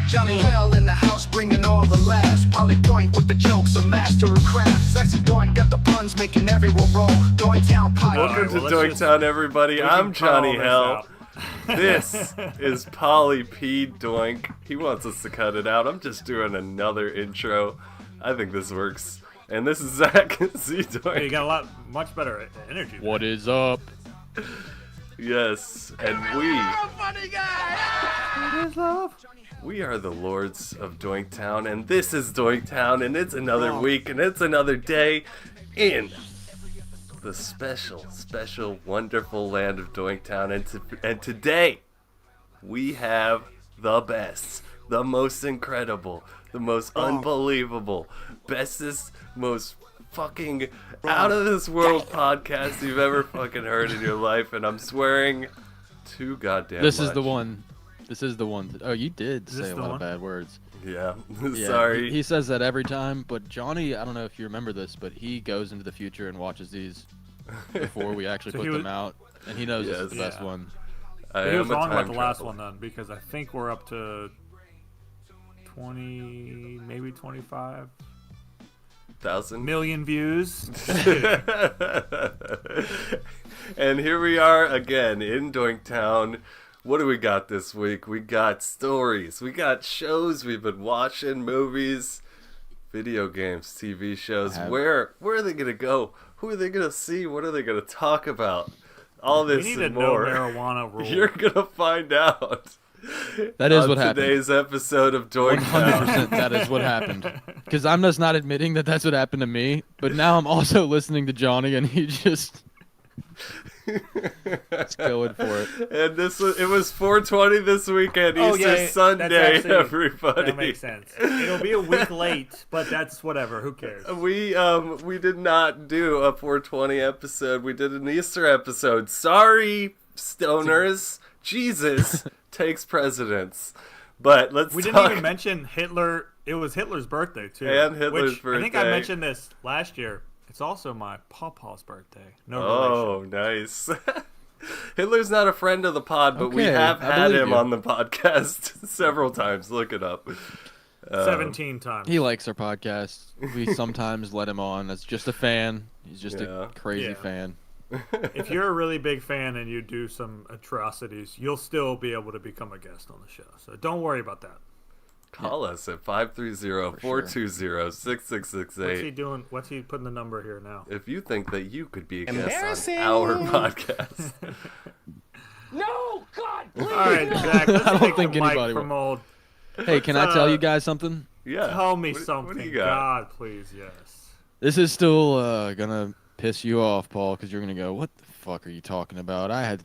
Johnny Hell in the house bringing all the laughs. Polly Doink with the jokes, a master of craft. Sexy Doink got the puns making everyone roll. Doinktown podcast. Welcome to Doinktown, everybody. I'm Johnny Hell. This is Polly P. Doink. He wants us to cut it out. I'm just doing another intro. I think this works. And this is Zach Z. Doink. Hey, you got much better energy. What is up? Yes, and Funny guy. we are the lords of Doinktown, and this is Doinktown, and it's another week, and it's another day in the special, wonderful land of Doinktown, and today we have the best, the most incredible, the most unbelievable, bestest, most fucking out of this world podcast you've ever fucking heard in your life, and I'm swearing too goddamn This much. is the one. This is the one. Oh, you did say a lot of bad words. Yeah, Yeah, sorry. He says that every time, but Johnny, I don't know if you remember this, but he goes into the future and watches these before we actually put them out, and he knows this is the best one. I He was am a wrong about time the last traveler. one then, because I think we're up to 20, maybe 25 1,000 million views. And here we are again in Doinktown. What do we got this week? We got stories, we got shows we've been watching, movies, video games, TV shows. Where are they gonna go? Who are they gonna see? What are they gonna talk about? All this We need and a more. no marijuana rule. You're gonna find out. That is on what happened. Today's episode of Doinktown. 100% that is what happened. Because I'm just not admitting that that's what happened to me, but now I'm also listening to Johnny, and he just is going for it. And it was 420 this weekend, Oh, Easter yeah, Sunday, that's actually- everybody. That makes sense. It'll be a week late, but that's whatever. Who cares? We did not do a 420 episode. We did an Easter episode. Sorry, stoners. Jesus takes precedence. But We talk. didn't even mention Hitler. It was Hitler's birthday, too. And Hitler's which, I think I birthday. mentioned this last year. It's also my pawpaw's birthday. No relation. Oh, nice. Hitler's not a friend of the pod, but we Okay, have I had believe him you. on the podcast several times. Look it up. 17 times. He likes our podcast. We sometimes let him on as just a fan. He's just Yeah. a crazy Yeah. fan. If you're a really big fan and you do some atrocities, you'll still be able to become a guest on the show. So don't worry about that. Call us at 530-420-6668. What's he doing? What's he putting the number here now? If you think that you could be a guest on our podcast. No, God, please. All right, Zach. Let's I don't take think the mic anybody from will. old. Hey, can I tell you guys something? Yeah. Tell me What something. do you got? God, please, yes. This is still gonna piss you off, Paul, because you're gonna go, "What the fuck are you talking about? I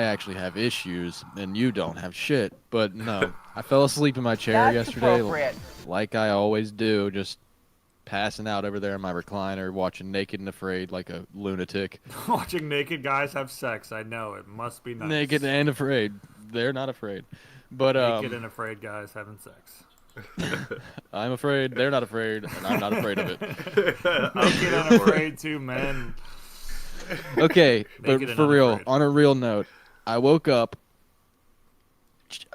actually have issues, and you don't have shit." But no, I fell asleep in my chair yesterday, like I always do, just passing out over there in my recliner, watching Naked and Afraid like a lunatic. Watching naked guys have sex, I know it must be nice. Naked and afraid. They're not afraid, but Naked and afraid guys having sex. I'm afraid. They're not afraid, and I'm not afraid of it. Naked and afraid two men. Okay, but Naked and for real, unafraid. on a real note, I woke up.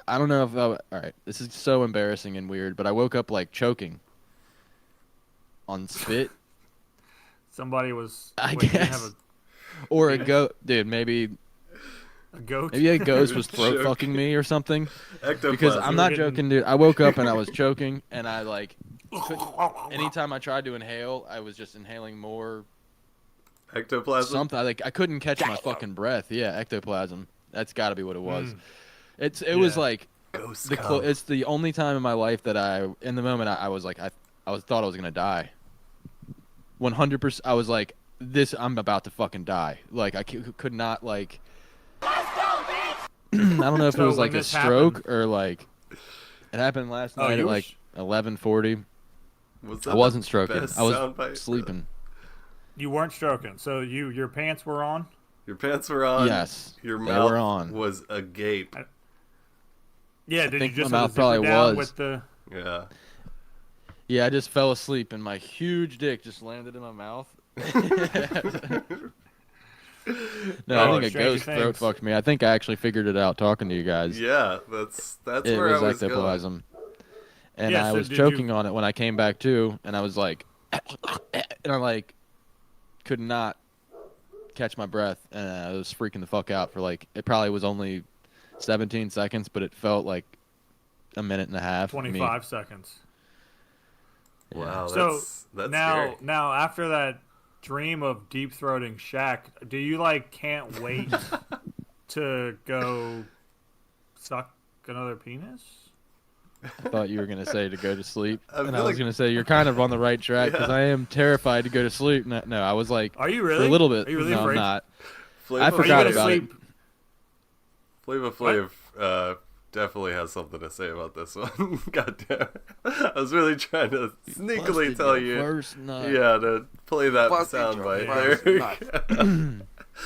I don't know if all right, this is so embarrassing and weird, but I woke up like choking on spit Somebody was. I wait, you guess. Have or a goat, dude. Maybe a goat. a ghost was throat Choking. fucking me or something. Ectoplasm. Because I'm not getting- joking, dude. I woke up and I was choking, and I like. Anytime I tried to inhale, I was just inhaling more. Ectoplasm. Something I couldn't catch my fucking breath. Yeah, ectoplasm. That's got to be what it was. It was Yeah. like Ghost it's the only time in my life that in the moment I was like I thought I was gonna die. 100%. I was like, I'm about to fucking die. Like I could not like. I don't know if So it was when like a this stroke or like. It happened last Oh, night you at were like 11:40. Was that I wasn't the stroking. best I was soundbite? sleeping. You weren't stroking, so your pants were on. Your pants were on. Yes, Your they mouth were on. was agape. Yeah, did you think just my have mouth the zipper probably down was. with the? Yeah. Yeah, I just fell asleep and my huge dick just landed in my mouth. No, Oh, I think a Stranger ghost throat Things. fucked me. I think I actually figured it out talking to you guys. Yeah, that's It where was I was going. ectoplasm. and Yeah, I so was did choking you- on it when I came back to, and I was like, and I like could not catch my breath, and I was freaking the fuck out for like it probably was only 17 seconds, but it felt like a minute and a half. to me. 25 seconds. Wow, So that's now, scary. now after that dream of deep throating Shaq, do you like can't wait to go suck another penis? I thought you were gonna say to go to sleep, I and feel I was like- gonna say you're kind of on the right track because Yeah. I am terrified to go to sleep. No, I was like, Are you for really? a little bit. Are you really no, afraid? I'm not. Flava I Are you forgot gonna about sleep? Flava Flav definitely has something to say about this one. God damn it. I was really trying to sneakily Busted tell your you. first nut. Yeah, to play that Busted your soundbite first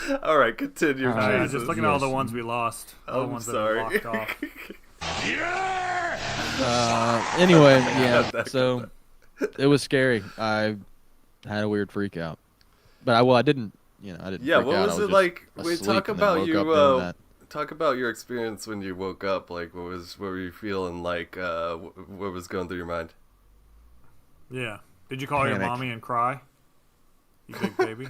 there. All right, continue. All right, Yeah, Jesus. just looking at all the Yes. ones we lost. All the I'm ones sorry. that we locked off. Anyway, Got yeah. that, So it was scary. I had a weird freak out, but I didn't. I didn't. Yeah, freak what out. was I it just like? We asleep talk and then about woke you. up doing that. Talk about your experience when you woke up. Like, what were you feeling? Like, what was going through your mind? Yeah. Did you call your Panic. mommy and cry? You big baby.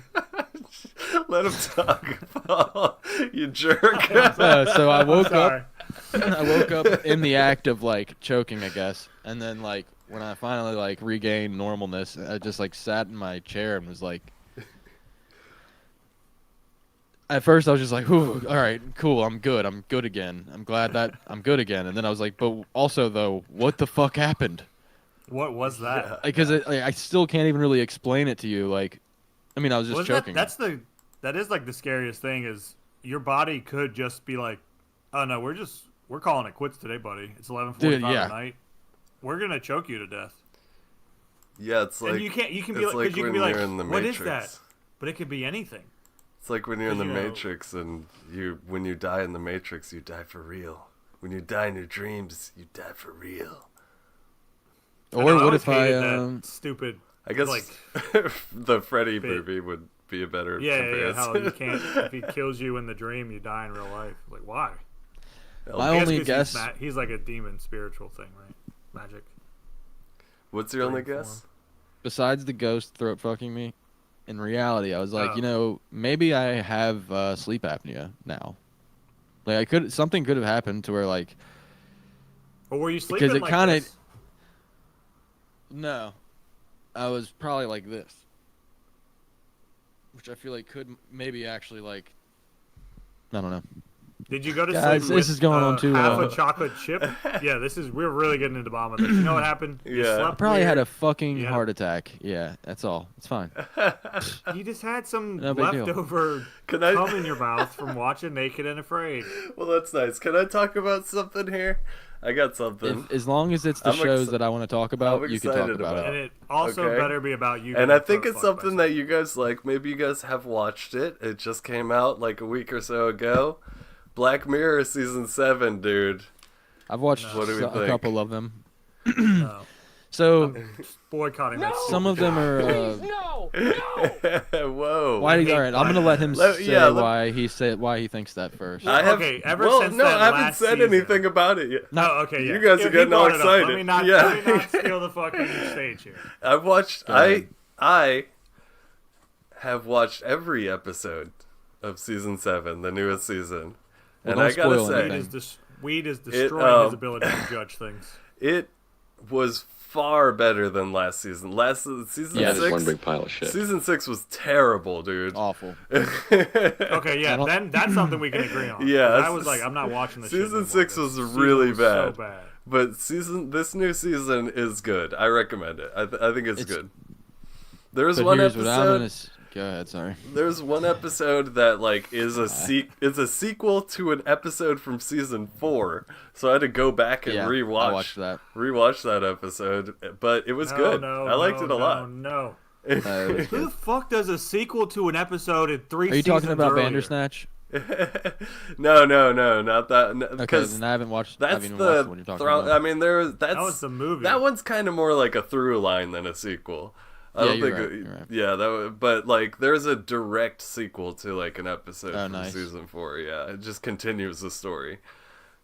Let him talk, Paul. You jerk. So I woke Sorry. up. I woke up in the act of like choking, I guess, and then like when I finally like regained normalness, I just like sat in my chair and was like. At first, I was just like, "Ooh, all right, cool, I'm good. I'm good again. I'm glad that I'm good again." And then I was like, "But also, though, what the fuck happened?" What was that? Because I still can't even really explain it to you. Like, I mean, I was just Well, choking. that is like the scariest thing is your body could just be like, oh no, we're calling it quits today, buddy. It's 11:45 Dude, yeah. at night. We're gonna choke you to death. Yeah, it's like And you can be it's like, 'cause like you can when be like, you're in the what Matrix. is that? But it could be anything. It's like when you're in the 'Cause, you know- Matrix and when you die in the Matrix, you die for real. When you die in your dreams, you die for real. or know, I what always if I hated that stupid? I guess Like, the Freddy bit. movie would be a better yeah. How you comparison. can't if he kills you in the dream, you die in real life. Like why? My I only 'cause guess. he's like a demon, spiritual thing, right? Magic. What's your only Dream guess? Besides the ghost throat fucking me, in reality, I was like, Oh. maybe I have sleep apnea now. Like something could have happened to where like Or were you sleeping it like kinda- this? no, I was probably like this, which I feel like could maybe actually like I don't know. Did you go to Guys, sleep this with is going on too half long. a chocolate chip? Yeah, we're really getting into the bottom of this. You know what happened? You Yeah. slept I probably weird. had a fucking Yeah. heart attack. Yeah, that's all. It's fine. You just had some No big deal. leftover Can I- cum in your mouth from watching Naked and Afraid. Well, that's nice. Can I talk about something here? I got something. As long as it's the I'm shows exci- that I want to talk about, I'm you can talk excited about about And it. it also Okay. better be about you. And getting I think throat it's fucked by something that you guys like. Maybe you guys have watched it. It just came out like a week or so ago. Black Mirror season 7, dude. I've watched What do we a think? couple of them. No. So Just boycotting that. some of them are. Whoa. Why? hate All right, I'm gonna let him Let- say yeah, let- why he thinks that first. I have, Okay, ever well, since no, that I haven't last said season- anything about it yet. No, okay, yeah. You guys are He getting all brought it up. Let excited. me not, Yeah. let me not steal the fucking stage here. I've watched. Go ahead. I have watched every episode of season 7, the newest season, Well, and I don't gotta spoil say, anything. Weed is destroying his um, ability to judge things. it was far better than last season. Season Yeah, That is 6. one big pile of shit. Season 6 was terrible, dude. Awful. Okay, yeah, I don't- then that's something we can agree on. Yeah, 'Cause I that's- was like, I'm not watching this. Season shit 6 anymore. was This season really was bad. So bad. But this new season is good. I recommend it. I think it's good. There's But one here's what I'm episode. gonna. Go ahead. Sorry. There's one episode that like is a sequel to an episode from season 4. So I had to go back and Yeah, rewatch I watched that. that episode, but it was No, good. no, I liked no, it a lot. No. It was Who the fuck does a sequel to an episode in 3 Are you seasons talking about earlier? Bandersnatch? No, not that. Okay, Because then I haven't watched. I that's haven't even watched the. the one you're talking about. I mean, that's That was the movie. That one's kind of more like a through line than a sequel. I Yeah, don't you're think. right, you're right. Yeah, but like, there's a direct sequel to like an episode Oh, from nice. season 4. Yeah, it just continues the story,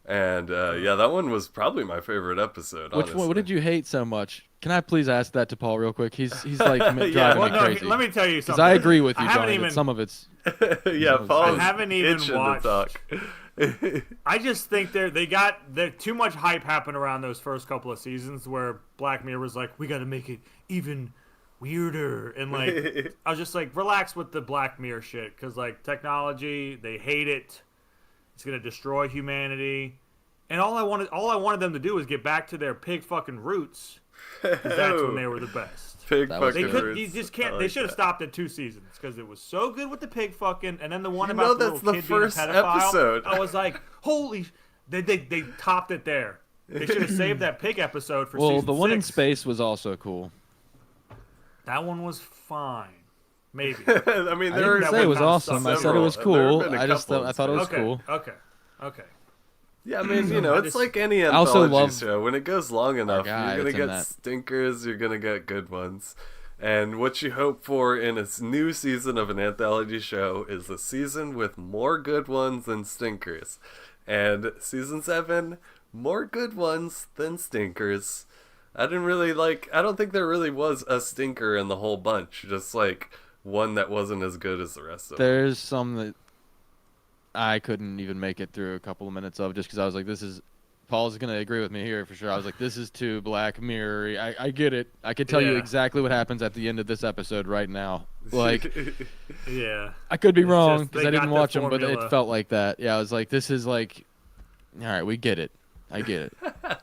And yeah, that one was probably my favorite episode. Which one? What honestly. did you hate so much? Can I please ask that to Paul real quick? He's like driving Well, me no, crazy. let me tell you Because something. I agree with I you, haven't Johnny. even- That some of it's Yeah, Paul's I haven't even itching watched- to talk. I just think they got too much hype happened around those first couple of seasons where Black Mirror was like, we got to make it even weirder, and like I was just like, relax with the Black Mirror shit, because like technology, they hate it. It's gonna destroy humanity, and all I wanted them to do was get back to their pig fucking roots. 'Cause that's when they were the best. Pig That was fucking They could, roots. you just I can't. like They should have that. stopped at 2 seasons because it was so good with the pig fucking, and then the one You about know the that's little the kid first being a pedophile. episode. I was like, holy! They topped it there. They should have saved that pig episode for well, season the one in 6. space was also cool. That one was fine, maybe. I mean, I there didn't are say it was kinda awesome. I said it several. was There cool. have been a I just couple I thought it was Okay, cool. okay. Yeah, I mean, you know, I it's just- like any I also anthology love show. When it goes long enough, guy you're gonna that's in get that. stinkers. You're gonna get good ones. And what you hope for in a new season of an anthology show is a season with more good ones than stinkers. And season 7, more good ones than stinkers. I don't think there really was a stinker in the whole bunch. Just like one that wasn't as good as the rest of them. There's some that I couldn't even make it through a couple of minutes of, just because I was like, this is. Paul's gonna agree with me here for sure. I was like, this is too Black Mirror. I get it. I could tell you Yeah. exactly what happens at the end of this episode right now. Like, Yeah. I could be It's wrong just because they I didn't got the watch them, but formula. it felt like that. Yeah, I was like, this is like, all right, we get it. I get it. I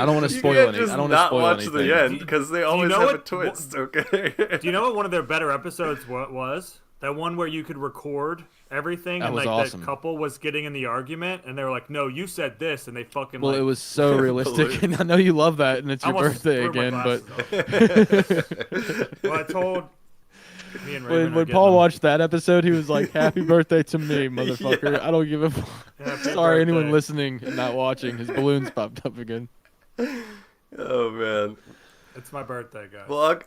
don't wanna spoil any- I don't wanna not spoil watch anything. the end because they always know have a what- twist. Okay. Do you know what one of their better episodes was? That one where you could record everything, That and was like awesome. that couple was getting in the argument, and they were like, "No, you said this," and they fucking Well, like. it was so realistic, Balloons. and I know you love that, and it's I your almost birthday threw my again. But glasses off. Well, I told me and Raymond when are when getting Paul them. watched that episode, he was like, "Happy birthday to me, motherfucker! Yeah. I don't give a fuck." Happy Sorry, anyone birthday. listening and not watching. His balloons popped up again. Oh man. It's my birthday, guys. Well,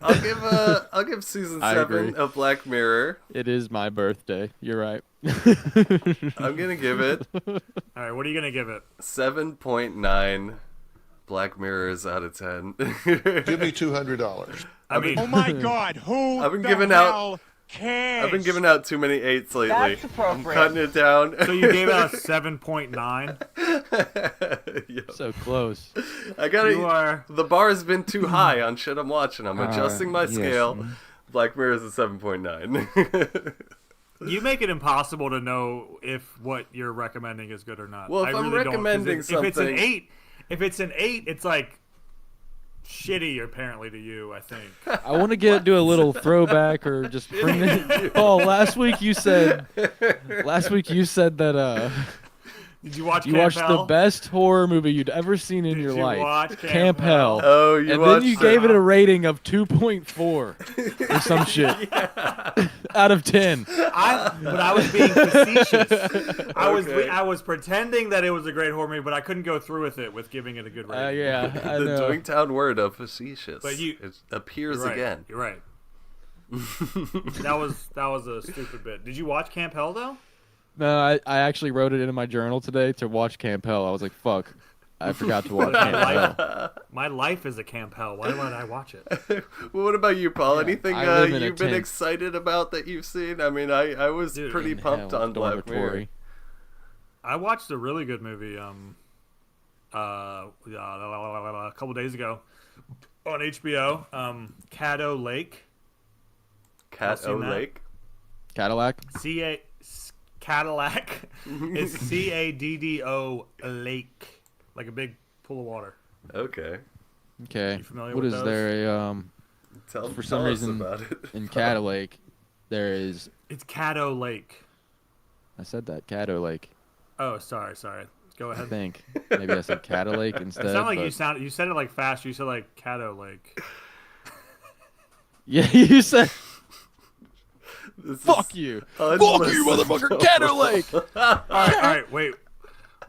I'll give season I 7 agree. of Black Mirror. It is my birthday. You're right. I'm gonna give it All right, what are you gonna give it? 7.9 Black Mirrors out of 10. Give me $200. I mean, Oh my God! Who I've been the giving out- hell cares? I've been giving out too many 8s lately. That's I'm appropriate. cutting it down. so you gave it a 7.9. Yep. So close. I gotta. You are. The bar has been too high on shit I'm watching. I'm adjusting my yes. scale. Black Mirror is a 7.9. You make it impossible to know if what you're recommending is good or not. Well, if I I'm really don't, 'cause recommending if it's an something- 8, it's like shitty apparently to you. I think. I want to do a little throwback or just bring it. Paul, last week you said that Did you watch? you Camp watched Hell? the best horror movie you'd ever seen in Did your you life, watch Camp Hell. Oh, you And watched then you it. gave it a rating of 2.4 or some shit out of 10. But I was being facetious. Okay. I was pretending that it was a great horror movie, but I couldn't go through with it with giving it a good rating. Yeah, I The know. Doinktown word of facetious. But it appears You're right. again. You're right. that was a stupid bit. Did you watch Camp Hell though? No, I actually wrote it in my journal today to watch Camp Hell. I was like, fuck, I forgot to watch Camp Hell. My life is a Camp Hell. Why would I watch it? Well, what about you, Paul? Anything I live in a you've been tent. excited about that you've seen? I mean, I was Dude, pretty In pumped Hell, on Black Mirror. Dormitory. I watched a really good movie a couple days ago on HBO. Caddo Lake. Cat O seen that? Lake. Cadillac. Cadillac is CADDO Lake, like a big pool of water. Okay. Okay. You familiar What with is those? there? Tell For some tell us reason, about it. In Cadillac, there is. It's Caddo Lake. I said that Caddo Lake. Oh, sorry. Go I ahead. think maybe I said Cadillac instead. It sounded like but- you said it like fast. You said like Caddo Lake. Yeah, you said. This is Fuck you. Fuck you, unlistenable. motherfucker. Caddo Lake. All right, wait.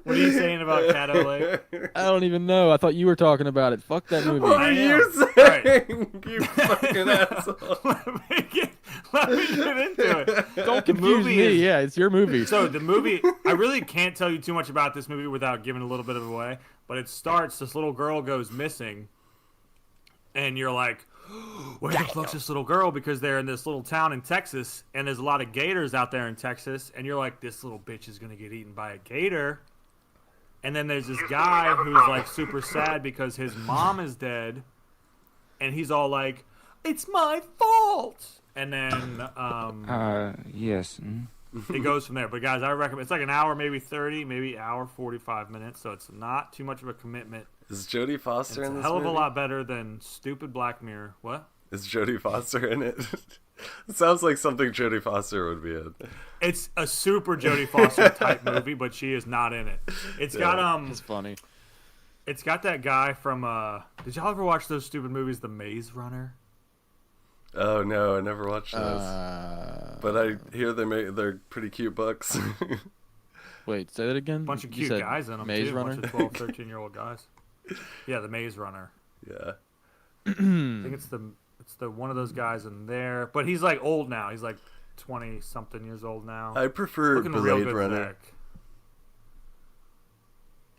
What are you saying about Caddo Lake? I don't even know. I thought you were talking about it. Fuck that movie. What were you saying? right. You fucking asshole. Let me get into it. Don't confuse movie me. is- Yeah, it's your movie. So the movie, I really can't tell you too much about this movie without giving a little bit of it away. But it starts, this little girl goes missing, and you're like, where the fuck's this little girl? Because they're in this little town in Texas, and there's a lot of gators out there in Texas, and you're like, this little bitch is gonna get eaten by a gator. And then there's this guy who's like super sad because his mom is dead, and he's all like, it's my fault. And then yes. it goes from there. But guys, I recommend, it's like an hour, maybe 30, maybe hour 45 minutes, so it's not too much of a commitment. Is Jodie Foster It's in a this hell of a movie? lot better than stupid Black Mirror. What? Is Jodie Foster in it? It sounds like something Jodie Foster would be in. It's a super Jodie Foster type movie, but she is not in it. It's got It's funny. it's got that guy from did y'all ever watch those stupid movies, The Maze Runner? Oh no, I never watched those. But I hear they're pretty cute books. Wait, say that again. Bunch of You cute said guys in them Maze too. Runner. Bunch of 12, 13-year-old guys. Yeah, The Maze Runner. Yeah. I think it's the one of those guys in there, but he's like old now. He's like 20 something years old now. I prefer Looking real Blade good Runner. Zach.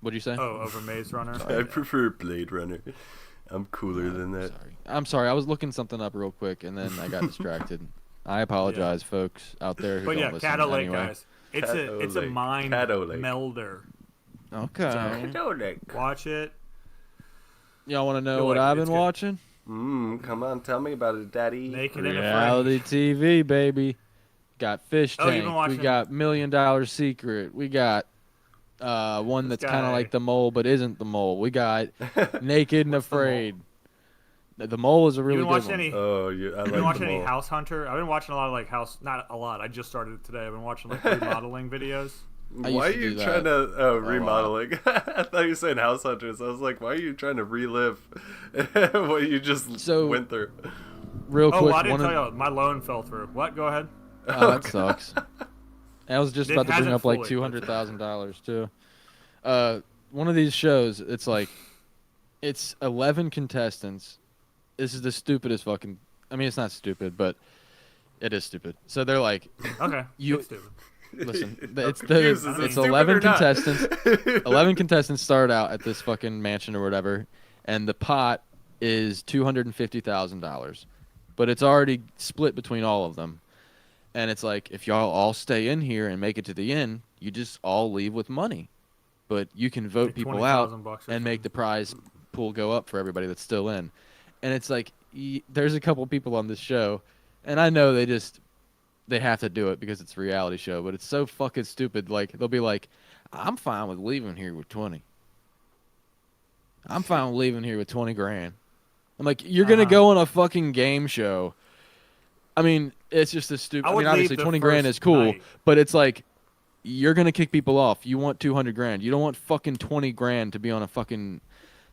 What'd you say? Oh, over Maze Runner. I prefer Blade Runner. I'm cooler than that. Sorry. I'm sorry. I was looking something up real quick and then I got distracted. I apologize, folks out there who But don't yeah, listen. Cato Lake, Anyway. guys. It's a Lake. mind Cato Lake. melder. Okay. Watch it. Y'all want to know You'll what like it. I've It's been good. watching? Come on, tell me about it, Daddy. Naked and Reality Afraid. TV, baby. Got Fish Oh, you've Tank. been We watching- got $1 Million Secret. We got one that's kind guy- of like the mole but isn't the mole. We got Naked and What's The Mole? Afraid. The mole is a really You been good watching one. any? Oh, I You like been watching them any all. House Hunter? I've been watching a lot of like house. Not a lot. I just started it today. I've been watching like remodeling videos. I used Why are to you do trying that to remodeling? I thought you were saying House Hunters. I was like, why are you trying to relive what you just So- went through? Real Oh, quick, well, I didn't one tell of- you. My loan fell through. What? Go ahead. Oh, that sucks. I was just It about to bring hasn't up like fully, but- $200,000 too. One of these shows, it's like, it's 11 contestants. This is the stupidest fucking. I mean, it's not stupid, but it is stupid. So they're like, Okay. You- It's stupid. listen, I'm it's confused. Is it it's stupid 11 or not? contestants. 11 contestants start out at this fucking mansion or whatever, and the pot is $250,000, but it's already split between all of them. And it's like, if y'all all stay in here and make it to the end, you just all leave with money. But you can vote Like people out $20,000 or and make something. the prize pool go up for everybody that's still in. And it's like, there's a couple people on this show, and I know they have to do it because it's a reality show, but it's so fucking stupid. Like, they'll be like, I'm fine with leaving here with 20. I'm fine with leaving here with 20 grand. I'm like, you're going to go on a fucking game show. I mean, it's just a stupid. I I would mean, obviously, leave the 20 grand first is cool, night. but it's like, you're going to kick people off. You want 200 grand. You don't want fucking 20 grand to be on a fucking,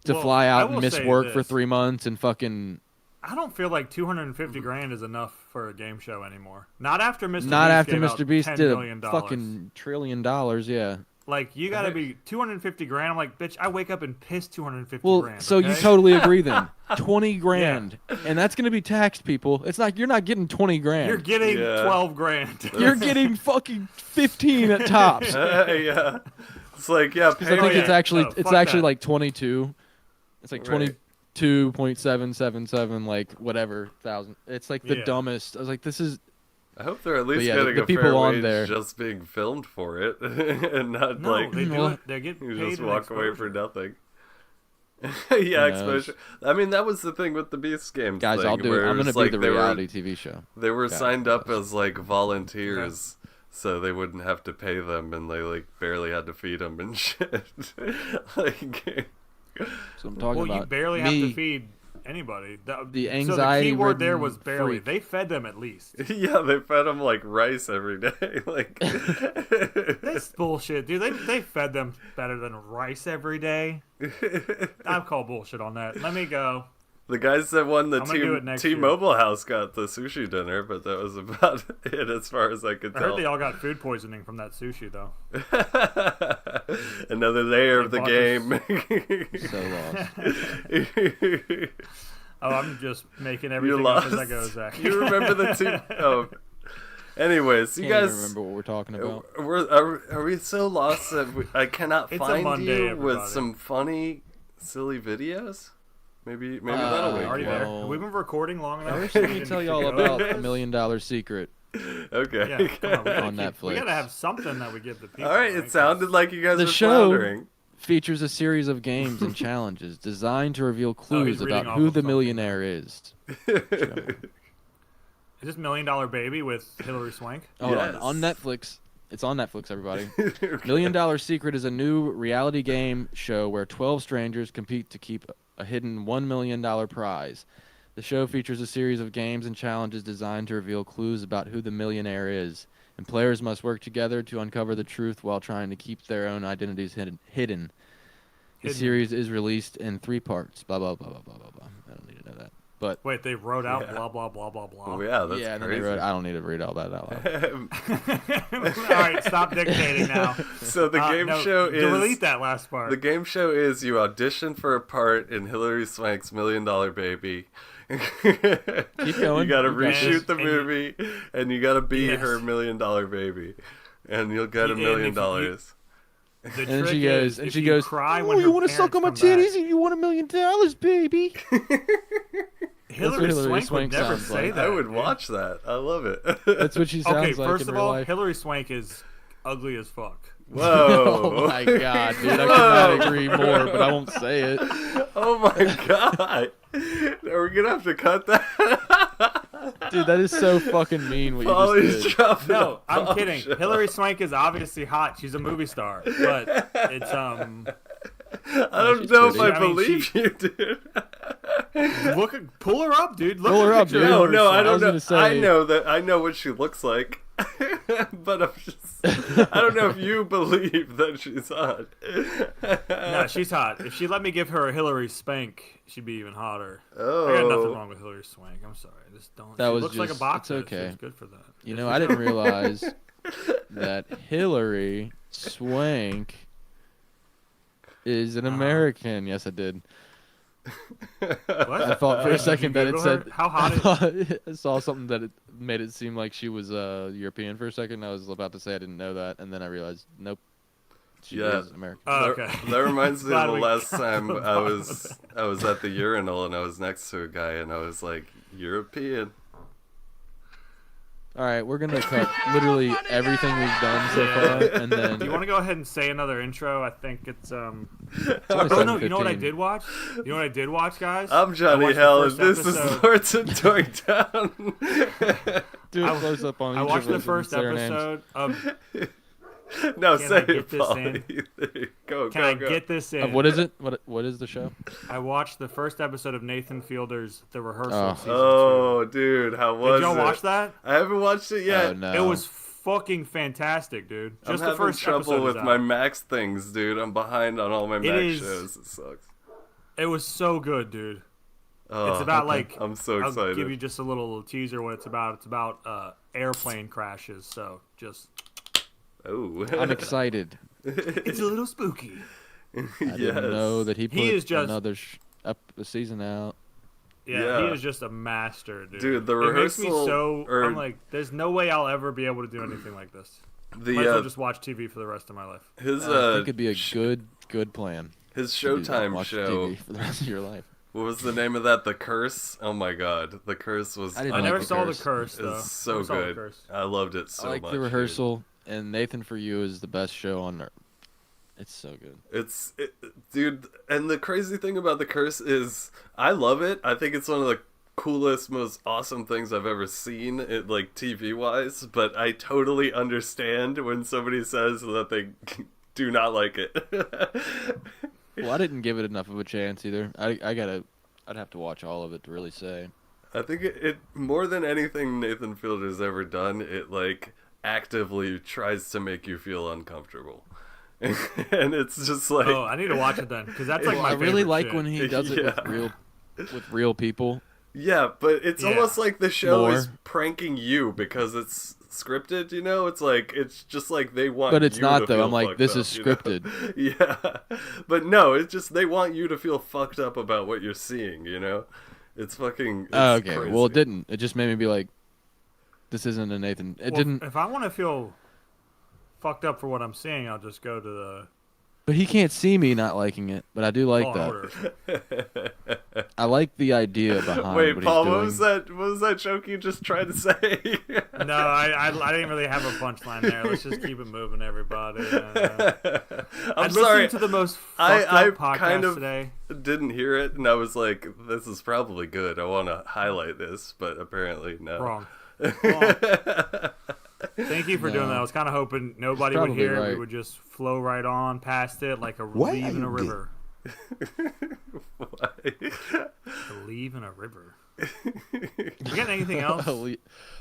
to Well, fly I out and will miss say work for this. 3 months and fucking. I don't feel like 250 grand is enough for a game show anymore. Not after Mr. Not Beast after gave out Mr. Beast $10 did million. a fucking $1 trillion, yeah. Like, you gotta be 250 grand. I'm like, bitch, I wake up and piss 250 Well, grand. so you okay? totally agree then. 20 grand. And that's going to be taxed, people. It's not, you're not getting 20 grand. You're getting Yeah. 12 grand. You're getting fucking 15 at tops. Yeah. It's like, yeah, 'Cause pay I think me. it's actually No, it's fuck actually that. like 22. It's like Right. 22.777 like whatever thousand. It's like the Yeah. dumbest. I was like, this is I hope they're at least yeah, getting the a people fair on wage there- just being filmed for it, and not No, like they do Well, it. They get you paid just in walk away exposure. for nothing. Yeah, Who knows? exposure. I mean, that was the thing with the Beast Games. guys. thing, I'll do. where I'm it gonna was be like the they were- reality TV show. They were God, signed up yes. as like volunteers, so they wouldn't have to pay them, and they like barely had to feed them and shit. Like, So I'm talking Well, about you barely me. have to feed anybody. The So the anxiety key word there ridden was barely. freak. They fed them at least. yeah, they fed them like rice every day. Like, That's bullshit, dude. They fed them better than rice every day. I call bullshit on that. Let me go. the guys that won the I'm gonna do it next T-Mobile house got the sushi dinner, but that was about it as far as I could I heard tell. they all got food poisoning from that sushi, though. Another layer of the bought game. So lost. Oh, I'm just making You everything up lost. as I go, Zach. You remember the two? Oh. Anyways, you Can't even guys. remember what we're talking about. Are we so lost that I cannot It's a find Monday, you with everybody. some funny, silly videos? Maybe that'll Uh, wake Already you there. up. well, Have we been recording long enough? First, let me tell you all about $1 Million Secret Okay. Yeah, come on, we gotta on Netflix. We gotta have something that we give the people. All right. It right? sounded like you guys The were show- floundering. Features a series of games and challenges designed to reveal clues reading about off who of the something. millionaire is. Is this $1 Million Baby with Hilary Swank? Oh, Yes. on Netflix. It's on Netflix, everybody. $1 Million Secret is a new reality game show where 12 strangers compete to keep a hidden $1 million prize. The show features a series of games and challenges designed to reveal clues about who the millionaire is, and players must work together to uncover the truth while trying to keep their own identities hidden. The series is released in 3 parts. Blah, blah, blah, blah, blah, blah, blah. I don't need to know that. But Wait, they wrote out Yeah. blah blah blah blah blah. Oh yeah, that's yeah, and then they crazy. wrote, I don't need to read all that out loud. All right, stop dictating now. So the game no, show is delete that last part. the game show is you audition for a part in Hilary Swank's $1 Million Baby. Keep going. You gotta You got reshoot this. the And you- movie, and you gotta be Yes. her $1 Million baby, and you'll get $1 And million if you- dollars. The And trick she goes, is, and if she you goes, cry "Oh, when you her want to suck on my parents come titties back." and you want $1 million, baby?" Hillary Hillary Swank Swank would never sounds say like. that. I would dude. watch that. I love it. That's what she sounds Okay, like first in of real all, life. Hillary Swank is ugly as fuck. Whoa! Oh my god, dude! I could not agree more, but I won't say it. Oh my god! Are we gonna have to cut that? Dude, that is so fucking mean what you Polly's just did. dropping No, a I'm kidding. bombshell. Hillary Swank is obviously hot. She's a movie star, but it's I don't she's know if pretty. I I mean, believe you, dude. pull her up, dude. Look Pull at her the up, picture dude. of No, Hillary no, I Swank. don't was know. gonna say- I know that. I know what she looks like, but I'm just. I don't know if you believe that she's hot. No, she's hot. If she let me give her a Hillary Spank, she'd be even hotter. Oh. I got nothing wrong with Hillary Swank. I'm sorry. Just don't. That she was looks like a just- boxer. it's okay. She's good for that. You know, I didn't realize that Hillary Swank is an American. Yes, I did. What? I thought for a Did you second that it Google said. her? How hot is I saw something that it made it seem like she was European for a second. I was about to say I didn't know that, and then I realized, nope, she Yeah. is American. Oh, That- okay. That reminds me Glad of the we last got time to the I bottom was of I was at the urinal and I was next to a guy and I was like, European. All right, we're gonna cut literally everything we've done so far, and then Do you want to go ahead and say another intro? I think it's It's only Oh no! You know what I 7:15. did watch? You know what I did watch, guys? I'm I Johnny watched the Hell and first this episode- is Lords of Doinktown. do a I- close up on I each watched of the us first and say our names. episode of. No, Can say I it, get this Polly. Go, Can go, I go. get this in? Of what is it? What is the show? I watched the first episode of Nathan Fielder's The Rehearsal Oh. season Oh, dude, how 2. was Did y'all it? watch that? I haven't watched it yet. Oh no! It was fucking fantastic, dude. I'm Just the having first trouble episode with is my out. Max things, dude. I'm behind on all my Max is- shows. It sucks. It was so good, dude. Oh, It's about okay. like I'm so I'll excited. give you just a little teaser what it's about. It's about airplane crashes. So just Oh, I'm excited. it's a little spooky. I didn't know that he put is just- another a season out. Yeah, he Yeah. is just a master, dude. Dude, the It makes me rehearsal- so. or- I'm like, there's no way I'll ever be able to do anything like this. the Might as well just watch TV for the rest of my life. his I think it'd be a good plan. his to do that, Showtime watch show. TV for the rest of your life. What was the name of that? The Curse. Oh my god, the Curse was. I didn't I like never The saw Curse. the curse though. It's so Never saw The good. Curse. I loved it so I like much. the dude. rehearsal, and Nathan for You is the best show on earth. It's so good. Dude, and the crazy thing about the Curse is I love it. I think it's one of the coolest, most awesome things I've ever seen, it like TV wise. But I totally understand when somebody says that they do not like it. Well, I didn't give it enough of a chance either. I'd have to watch all of it to really say. I think it more than anything Nathan Fielder's ever done, it like actively tries to make you feel uncomfortable. And it's just like Oh, I need to watch it then, because that's like Well, my I really favorite like shit. when he does it Yeah. with real people. yeah, but it's Yeah. almost like the show More. is pranking you because it's scripted, you know? It's like it's just like they want But it's you not, to though. feel I'm like, fucked this up, is you know? scripted. Yeah. But no, it's just they want you to feel fucked up about what you're seeing, you know? It's fucking. It's Oh, okay. crazy. Well, it didn't. It just made me be like, this isn't a Nathan. It Well, didn't. If I want to feel fucked up for what I'm seeing, I'll just go to the But he can't see me not liking it. But I do like Law and that. Order. I like the idea behind Wait, what Paul, he's doing. what was that? What was that joke you just tried to say? No, I didn't really have a punchline there. Let's just keep it moving, everybody. I'm I sorry. listened to the most fucked I up podcast kind of today. didn't hear it, and I was like, "This is probably good. I want to highlight this," but apparently no. Wrong. Thank you for doing that. I was kind of hoping nobody would probably hear it. We right. would just flow right on past it like a Why leave are in a you river. Why? A leave in a river. You got anything else?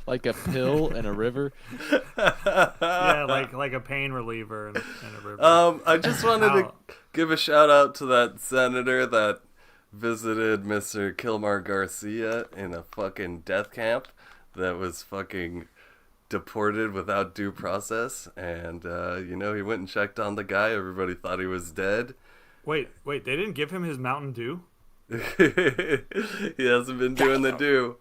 Like a pill in a river. Yeah, like a pain reliever in a river. I just wanted to give a shout out to that senator that visited Mr. Kilmar Garcia in a fucking death camp that was fucking deported without due process, and he went and checked on the guy. Everybody thought he was dead. Wait, they didn't give him his Mountain Dew? He hasn't been doing the due.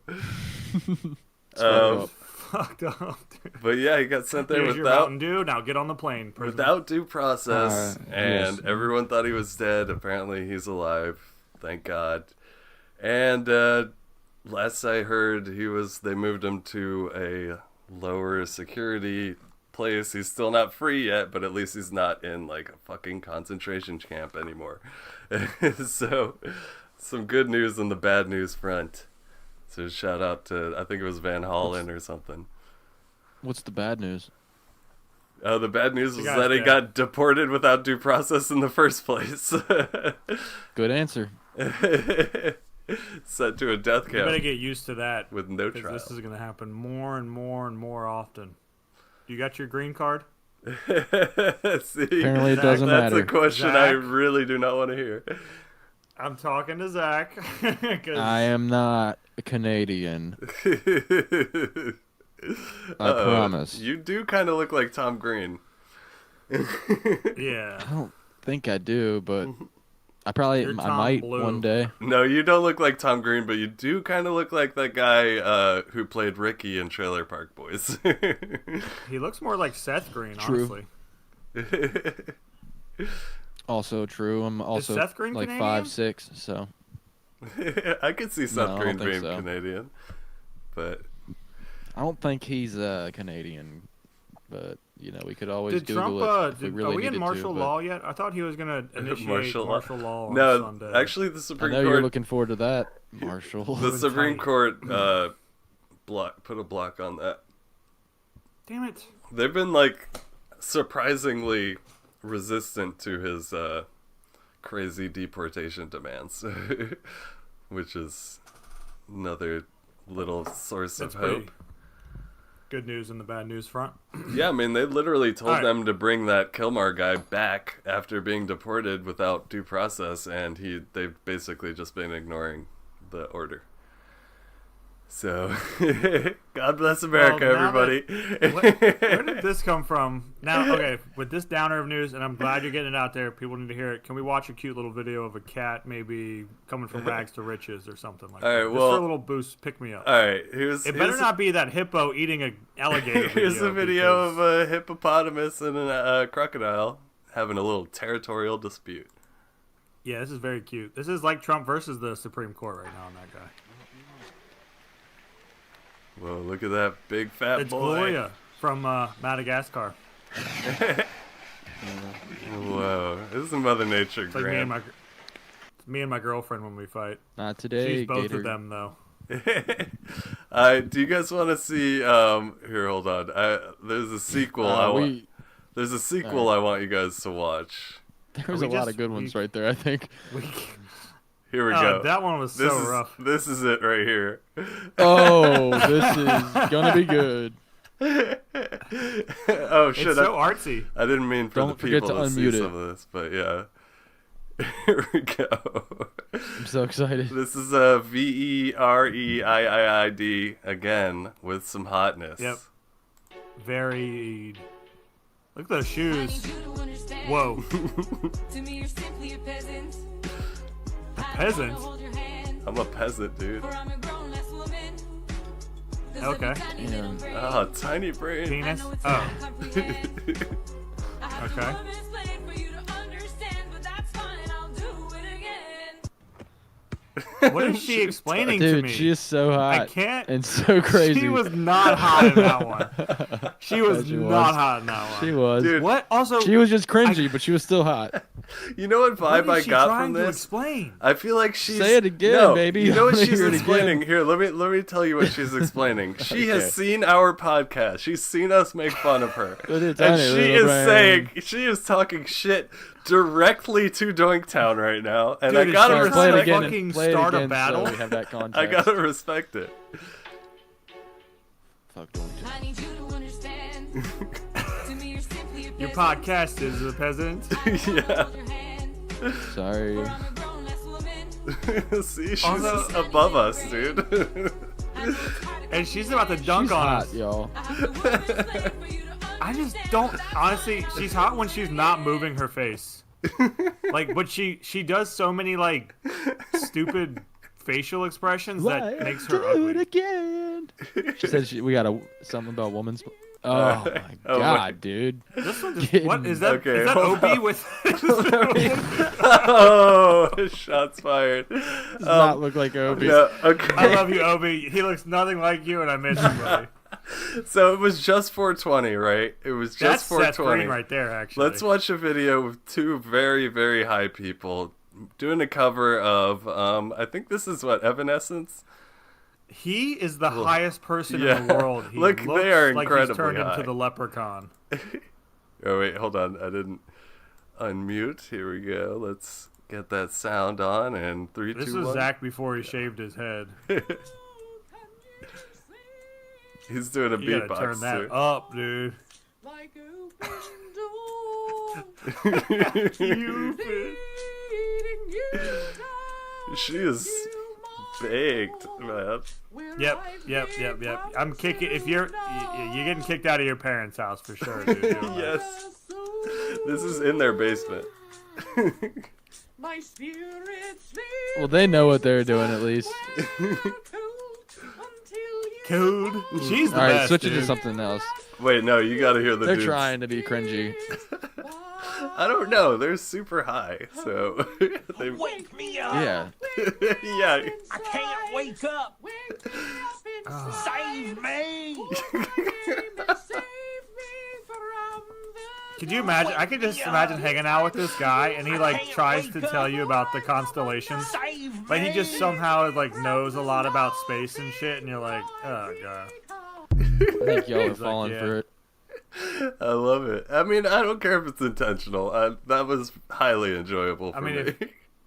Fucked up, dude. But yeah, he got sent there Here's your without Mountain Dew. Now get on the plane. prisoner. without due process, and yes. everyone thought he was dead. Apparently, he's alive. Thank God. And last I heard, they moved him to a lower security place. He's still not free yet, but at least he's not in like a fucking concentration camp anymore. So, some good news on the bad news front. So shout out to, I think it was Van Hollen or something. What's the bad news? The bad news was guy's that he dead. got deported without due process in the first place. Good answer. Sent to a death You better camp get used to that. with no Because trial. this is going to happen more and more and more often. You got your green card? See, Apparently it doesn't that's matter. a question I Zach? really do not want to hear. I'm talking to Zach. 'Cause I am not a Canadian. I Uh-oh. promise. You do kind of look like Tom Green. yeah. I don't think I do, but I probably You're I Tom might Blue. one day. No, you don't look like Tom Green, but you do kind of look like that guy who played Ricky in Trailer Park Boys. He looks more like Seth Green, True. honestly. Also true. I'm also Seth Green like Canadian? 5'6", so I could see Seth No, I Green don't think being so. Canadian, but I don't think he's Canadian. But we could always Did Trump, Google it if we are really we in needed martial to, law yet? I thought he was going to initiate Martial martial law. law on no, Sunday. actually, the I Supreme know you're Court, looking forward to that, Marshall. the Good Supreme tight. Court put a block on that. Damn it. They've been like surprisingly resistant to his crazy deportation demands, which is another little source That's of pretty hope. good news in the bad news front. Yeah, I mean, they literally told All right. them to bring that Kilmar guy back after being deported without due process, and they've basically just been ignoring the order. So, God bless America, Well, now everybody. Where did this come from? Now, okay, with this downer of news, and I'm glad you're getting it out there. People need to hear it. Can we watch a cute little video of a cat maybe coming from rags to riches or something like All that? right, Just well- for a little boost, pick me up. All right, here's It better not be that hippo eating an alligator video. here's a video because- of a hippopotamus and a crocodile having a little territorial dispute. Yeah, this is very cute. This is like Trump versus the Supreme Court right now on that guy. Whoa, look at that big fat It's boy. Gloria from Madagascar. Whoa, this is Mother Nature, It's like Grant. me and my girlfriend when we fight. Not today, She's both Gator. of them though. Do you guys want to see? Here, hold on. There's a sequel. There's a sequel I want you guys to watch. There's We a lot just- of good ones we- right there, I think. Here we go. That one was this so is rough. this is it right here. Oh, this is gonna be good. Oh shit! It's so artsy. I didn't mean for Don't the forget people to to see unmute it. some of this, but yeah. Here we go. I'm so excited. This is a VEREIIID again with some hotness. Yep. Very. Look at those shoes. Whoa. To me, you're simply a peasant. Peasant? I'm a peasant, dude. Okay. And Oh, tiny brain. Penis. Oh. Okay. What is she explaining to dude, me? she is so hot. I can't. And so crazy. She was not hot in that one. She was she not was. hot in that one. She was. Dude. What? Also, She was just cringy, but she was still hot. You know what vibe what I is she got trying from to this? explain? I feel like she's Say it again, no, baby. You know what I wanna she's hear it explaining? again. Here, let me tell you what she's explaining. She Okay. has seen our podcast. She's seen us make fun of her, With her and tiny she little is brain. she is talking shit directly to Doinktown right now, and Dude, I gotta is she Play it like respect. again. fucking Play it start a again battle? So we have that context. I gotta respect it. Fuck Doinktown. Your podcast is a peasant. Yeah. Sorry. See, she's Also- above us, dude. And she's about to dunk She's on hot, us. y'all. I just don't. Honestly, she's hot when she's not moving her face. Like, but she does so many like stupid facial expressions that makes her do ugly. it again. She said we got something about woman's. Oh my Oh, god, dude. This one just, Getting- what is that? Okay, is that hold OB on. with? Oh, shots fired. Does not look like Obi. No, okay. I love you, OB. He looks nothing like you, and I miss you, buddy. So it was just 420, right? It was That's just Seth 420. Green right there, actually. Let's watch a video with two very, very high people doing a cover of, I think this is what, Evanescence? He is the highest person in Yeah. the world. He Look, looks they are like incredibly he's turned high. into the leprechaun. Oh, wait, hold on. I didn't unmute. Here we go. Let's get that sound on. And 3, This 2, was 1. Zach before he shaved his head. He's doing a You gotta beatbox, turn that too. up, dude. She is baked, man. Yep. I'm kicking. If you're getting kicked out of your parents' house for sure, dude. doing that. Yes. This is in their basement. Well, they know what they're doing at least. Code. She's the All right, best, switch it dude. to something else. Wait, no, you gotta hear the They're dudes. trying to be cringy. I don't know. They're super high, so they. Wake me up! Yeah. Yeah. I can't wake up! Save me! Could you imagine? I could just imagine hanging out with this guy, and he like tries to tell you about the constellations, Save me! but he just somehow like knows a lot about space and shit, and you're like, oh god. I think y'all are He's like, falling yeah. for it. I love it. I mean, I don't care if it's intentional. That was highly enjoyable for I mean, me.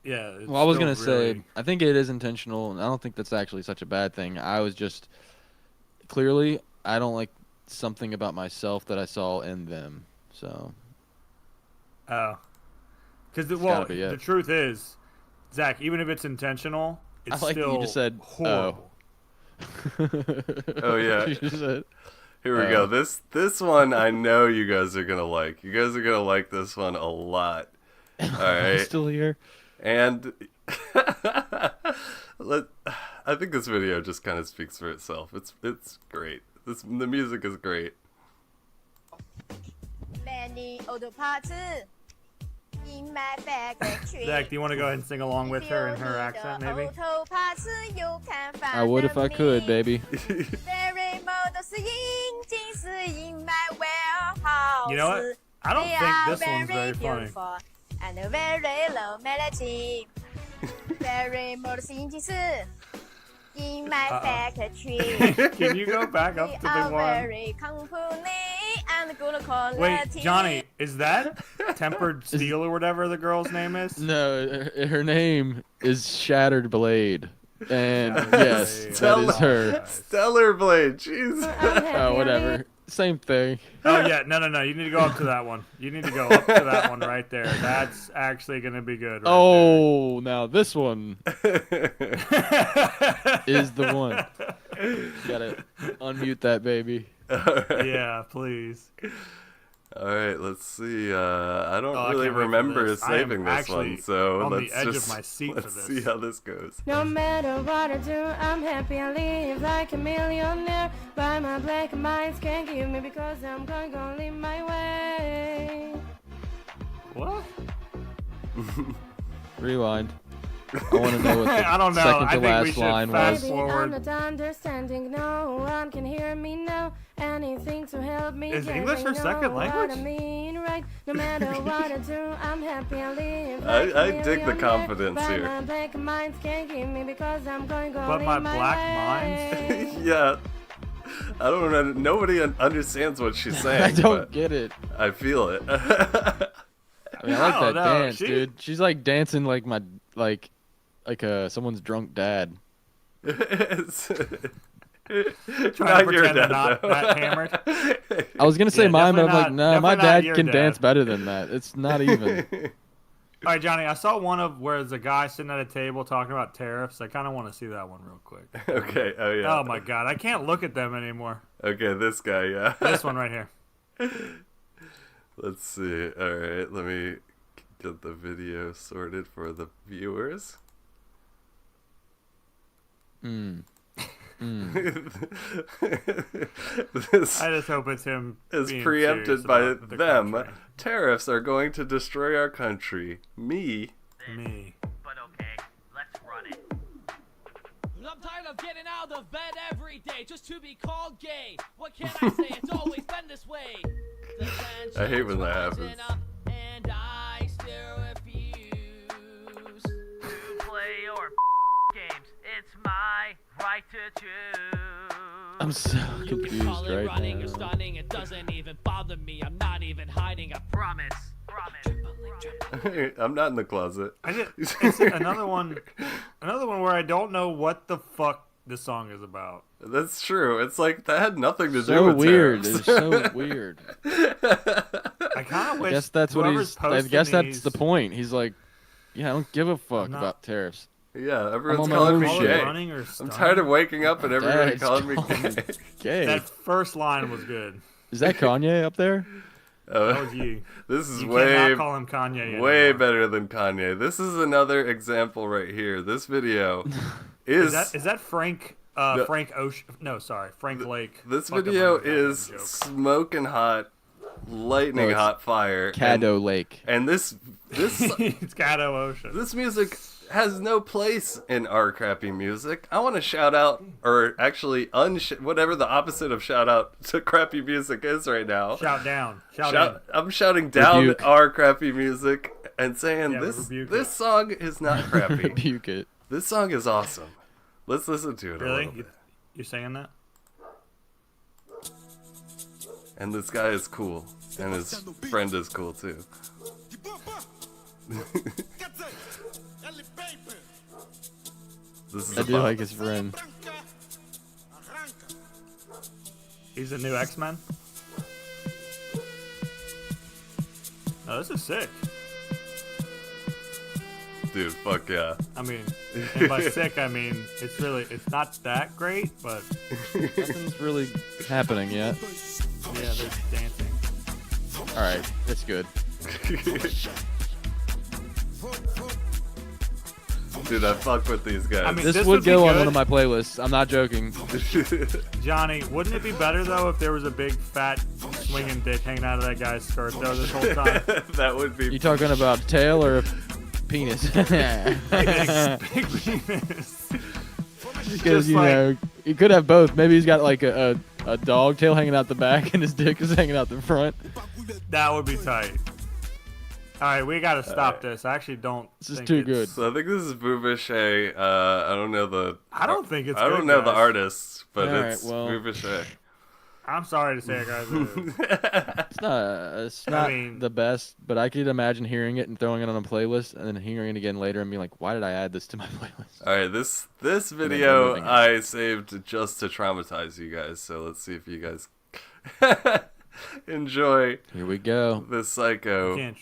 Yeah. It's Well, I was still gonna say, really- I think it is intentional, and I don't think that's actually such a bad thing. I was just clearly I don't like something about myself that I saw in them. So Oh. Because gotta be it. the truth is, Zach, even if it's intentional, it's I like that still you just said, horrible. Oh, yeah. You just said- Here we go. This one I know you guys are gonna like. You guys are gonna like this one a lot. All I'm right. still here. And I think this video just kind of speaks for itself. It's great. The music is great. Many auto parts in my factory. Zach, do you want to go ahead and sing along with her in her accent, maybe? Auto parts you can find I would if I could, baby. Very models in my warehouse. You know what? I don't They think are this one's very funny. beautiful and very low melody. Very models in my factory. Can you go back They up to the are one? very company and good quality. Wait, Johnny, is that Tempered Steel or whatever the girl's name is? No, her name is Shattered Blade, and yes, that Stella. is her. Stellar Blade. Jeez. Oh, whatever. Same thing. Oh yeah, no. You need to go up to that one. You need to go up to that one right there. That's actually gonna be good. Right Oh, now this one there. is the one. Gotta unmute that baby. Yeah, please. All right, let's see. I don't I really can't wait for remember this. I am saving this actually one, so on the let's edge of just my seat for let's this. see how this goes. No matter what I do, I'm happy. I live like a millionaire. But my black minds can't give me because I'm gonna live my way. What? Rewind. I want to know what the I don't know. second I to think we last should line fast was. Maybe I'm forward. not understanding. No one can hear me now. Anything to help me. Is get English her me, know second what language? I mean, right? No matter what I do, I'm happy. I live I- like I a dig the millionaire. confidence But here. my black minds can't give me because I'm going to But live my my black way. Yeah. I don't know. Nobody understands what she's saying. I don't but get it. I feel it. I mean, I like I that don't know. dance, dude. She's like dancing like my like someone's drunk dad. It's- Trying to not your pretend they're dad, not though. that hammered. I was gonna say Yeah, mine, but I'm definitely like, not- no, my definitely not dad your can dad. dance better than that. It's not even. All right, Johnny. I saw one of where there's a guy sitting at a table talking about tariffs. I kind of want to see that one real quick. Okay. Oh yeah. Oh my god, I can't look at them anymore. Okay, this guy. Yeah. This one right here. Let's see. All right, let me get the video sorted for the viewers. This I just hope it's him. is being preempted serious by about the them. country. Tariffs are going to destroy our country. Me. Me. But okay, let's run it. I'm tired of getting out of bed every day just to be called gay. What can I say? It's always been this way. I hate when that happens. And I still refuse to play your games. It's my right to choose. I'm so You can call confused it right running or now. stunning. It doesn't even bother me. I'm not even hiding. I promise. Promise. I'm not in the closet. It's another one. Another one where I don't know what the fuck this song is about. That's true. It's like that had nothing to do So with weird. tariffs. It's so weird. I kind of I wish. guess that's what whoever's he's. I posting guess that's these- the point. He's like, yeah, I don't give a fuck not- about tariffs. Yeah, everyone's on my calling own me Call shit. it gay. running or I'm stunning. tired of waking up and everybody Dad's calling me calling gay. Okay. That first line was good. Is that Kanye up there? That was you. This is You way cannot call him Kanye way anymore. better than Kanye. This is another example right here. This video is, Is that Frank? No. Frank Ocean? No, sorry, Frank Lake. this Fuck, I'm video running down is that joke. smoking hot, lightning No, it's hot fire. Caddo Lake. And this It's Caddo Ocean. this music has no place in our crappy music. I want to shout out, or actually whatever the opposite of shout out to crappy music is right now. Shout down. Shout in. I'm shouting down Rebuke. our crappy music and saying Yeah, this rebuke this it. song is not crappy. Rebuke it. This song is awesome. Let's listen to it a Really? little bit. You're saying that? And this guy is cool, and his friend is cool too. This is I a do bop. like his friend. He's a new X-Men? Oh, this is sick. Dude, fuck yeah. I mean, and by sick, I mean, it's not that great, but Nothing's really happening yet. yeah, they're dancing. All right, it's good. Dude, I fuck with these guys. I mean, This This would would be go on good. one of my playlists. I'm not joking. Johnny, wouldn't it be better, though, if there was a big, fat, swinging dick hanging out of that guy's skirt, though, this whole time? That would be. You talking about tail or a penis? big penis. Because Just you like- know, you could have both. Maybe he's got like a dog tail hanging out the back, and his dick is hanging out the front. That would be tight. All right, we got to stop right. this. I actually don't This is think too it's- good. So I think this is Bouvache. I don't know the. I don't think it's I don't good, know the guys. artist, but All right, it's well. Bouvache. I'm sorry to say it, guys. It is. It's not mean- the best, but I could imagine hearing it and throwing it on a playlist, and then hearing it again later and being like, "Why did I add this to my playlist?" All right, this removing video it. I saved just to traumatize you guys. So let's see if you guys enjoy Here we go. this psycho. Can't.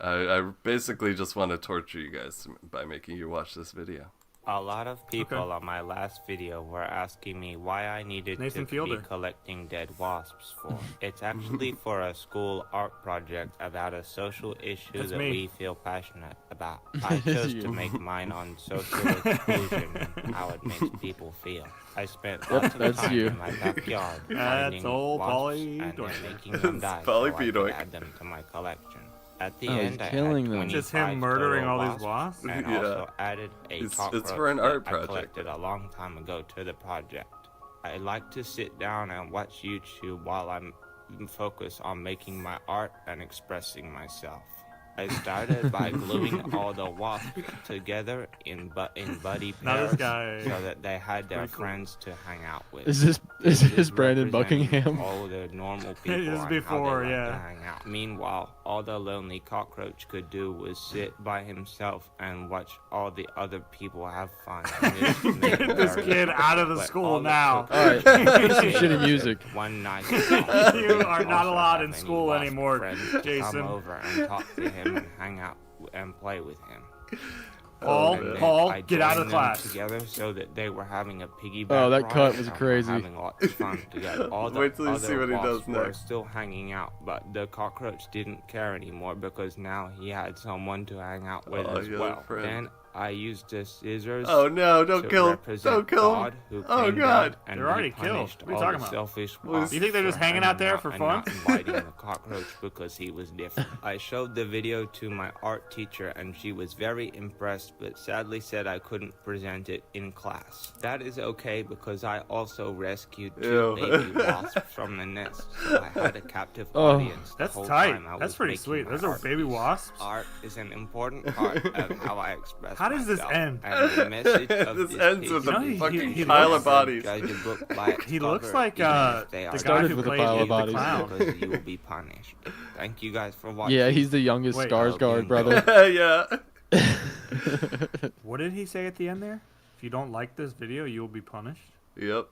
I basically just want to torture you guys by making you watch this video. A lot of people on my last video were asking me why I needed Nathan to Fielder. be collecting dead wasps for. It's actually for a school art project about a social issue That's that me. we feel passionate about. I chose to make mine on social exclusion and how it makes people feel. I spent lots of that's time you. in my backyard That's finding old wasps Polly and then Doink. making them It's die Polly so I P. could Doink. add them to my collection. At the Oh, he's end, I had killing them. Just him 25 murdering total all these wasps? and Yeah. also added a It's cockroach for an that art I project. collected a long time ago to the project. I like to sit down and watch YouTube while I'm focused on making my art and expressing myself. I started by gluing all the wasps together in buddy Now pairs this guy- so that they had their pretty cool. friends to hang out with. Is this Brandon representing Buckingham? All the normal This people is and how before, they like yeah. to hang out. Meanwhile, all the lonely cockroach could do was sit by himself and watch all the other people have fun. This made Get this very kid out of the but school all it now. took All right, was some shitty music. One night. You are not allowed in school anymore, Jason. Come over and talk to him and hang out and play with him. Paul, And then Paul, I get out of joined them class. together so that they were having a piggyback Oh, that ride cut was and were crazy. Having lots of fun together. All the Wait till you other see what he does wasps were next. still hanging out, but the cockroach didn't care anymore because now he had someone to hang out with Oh, as he had a well. friend. Then I used the scissors. Oh no! Don't to kill him! represent Don't kill God, him! who Oh came God! down and They're already he punished killed. What are you all talking the about? selfish Well, wasps You think they're just for hanging out there for and fun? not inviting the cockroach because he was different. I showed the video to my art teacher and she was very impressed, but sadly said I couldn't present it in class. That is okay because I also rescued two Ew. baby wasps from the nest, so I had a captive Oh, audience. The That's whole tight. time I That's was pretty making sweet. my Those are art baby piece. wasps. Art is an important part of how I express How does this myself, end? and the message of This this ends piece with You know, a he- fucking he pile looks- of bodies. Judge a book by its He looks cover, like even if they the are guy Started who with a played pile of the bodies. clown. because you will be punished. Thank you guys for watching. Yeah, he's the youngest Wait. Skarsgård brother. Yeah. What did he say at the end there? If you don't like this video, you will be punished. Yep.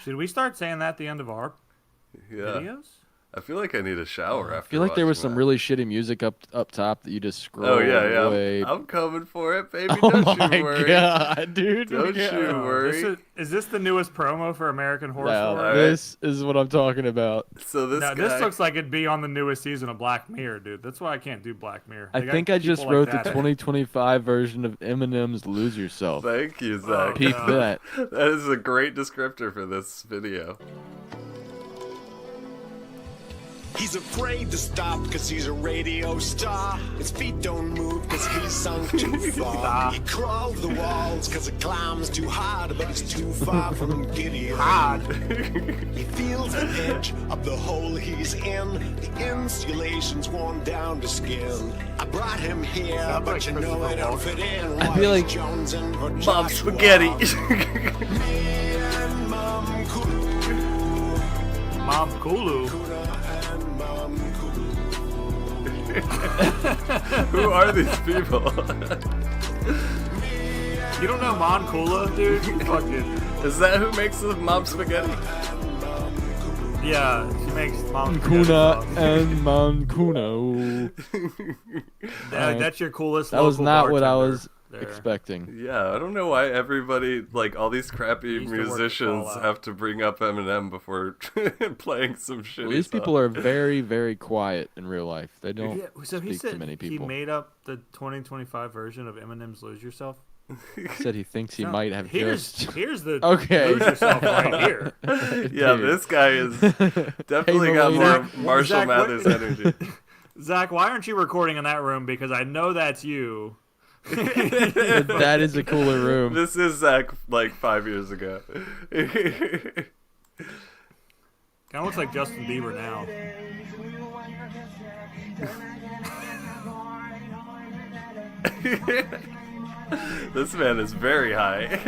Should we start saying that at the end of our Yeah. videos? I feel like I need a shower after. I feel like there was watching some that. really shitty music up top that you just scroll Oh yeah, yeah. away. I'm coming for it, baby. Oh Don't my you worry. god, dude! Don't Yeah. you worry. Is this the newest promo for American Horror Now, Story? Alright. this is what I'm talking about. So this Now, guy. this looks like it'd be on the newest season of Black Mirror, dude. That's why I can't do Black Mirror. I They got think I just people wrote like the that. 2025 version of Eminem's "Lose Yourself." Thank you, Zach. Peep God. that. That is a great descriptor for this video. He's afraid to stop cause he's a radio star. His feet don't move cause he's sunk too far. He crawls the walls cause it climbs too hard, but he's too far from Gideon. He feels the edge of the hole he's in. The insulation's worn down to skin. I brought him here, Sounds but like you know Christopher it don't Walken. fit in. I feel like Jones and for Mom Joshua. spaghetti. Me and Mom Kulu. Mom Kulu. And Mom Kulu. Who are these people? You don't know Mon Kula, dude? You fucking... Is that who makes the mob spaghetti? Yeah, she makes Mom Kuna and Mancuno. That's your coolest That was local not what I bartender was there. expecting. Yeah, I don't know why everybody, like all these crappy Used to work at musicians, Fallout. have to bring up Eminem before playing some shit. Well, these people are very, very quiet in real life. They don't Yeah, so he speak said to many he people. made up the 2025 version of Eminem's "Lose Yourself." He said he thinks he No, might have just. here's the Okay. "Lose Yourself" right here. Yeah, Dude. this guy is definitely got more Melina. Marshall Zach, what- Mathers energy. Zach, why aren't you recording in that room? Because I know that's you. That is a cooler room. This is Zach like 5 years ago. Kind of looks like Justin Bieber now. This man is very high.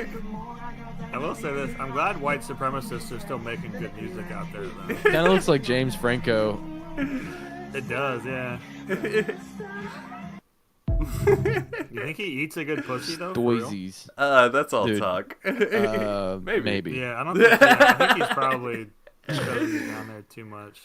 I will say this: I'm glad white supremacists are still making good music out there, though. Kind of looks like James Franco. It does, yeah. You think he eats a good pussy though? for real? Doisies. That's all Dude. talk. Maybe. Yeah, I don't think. Yeah, I think he's probably down there too much.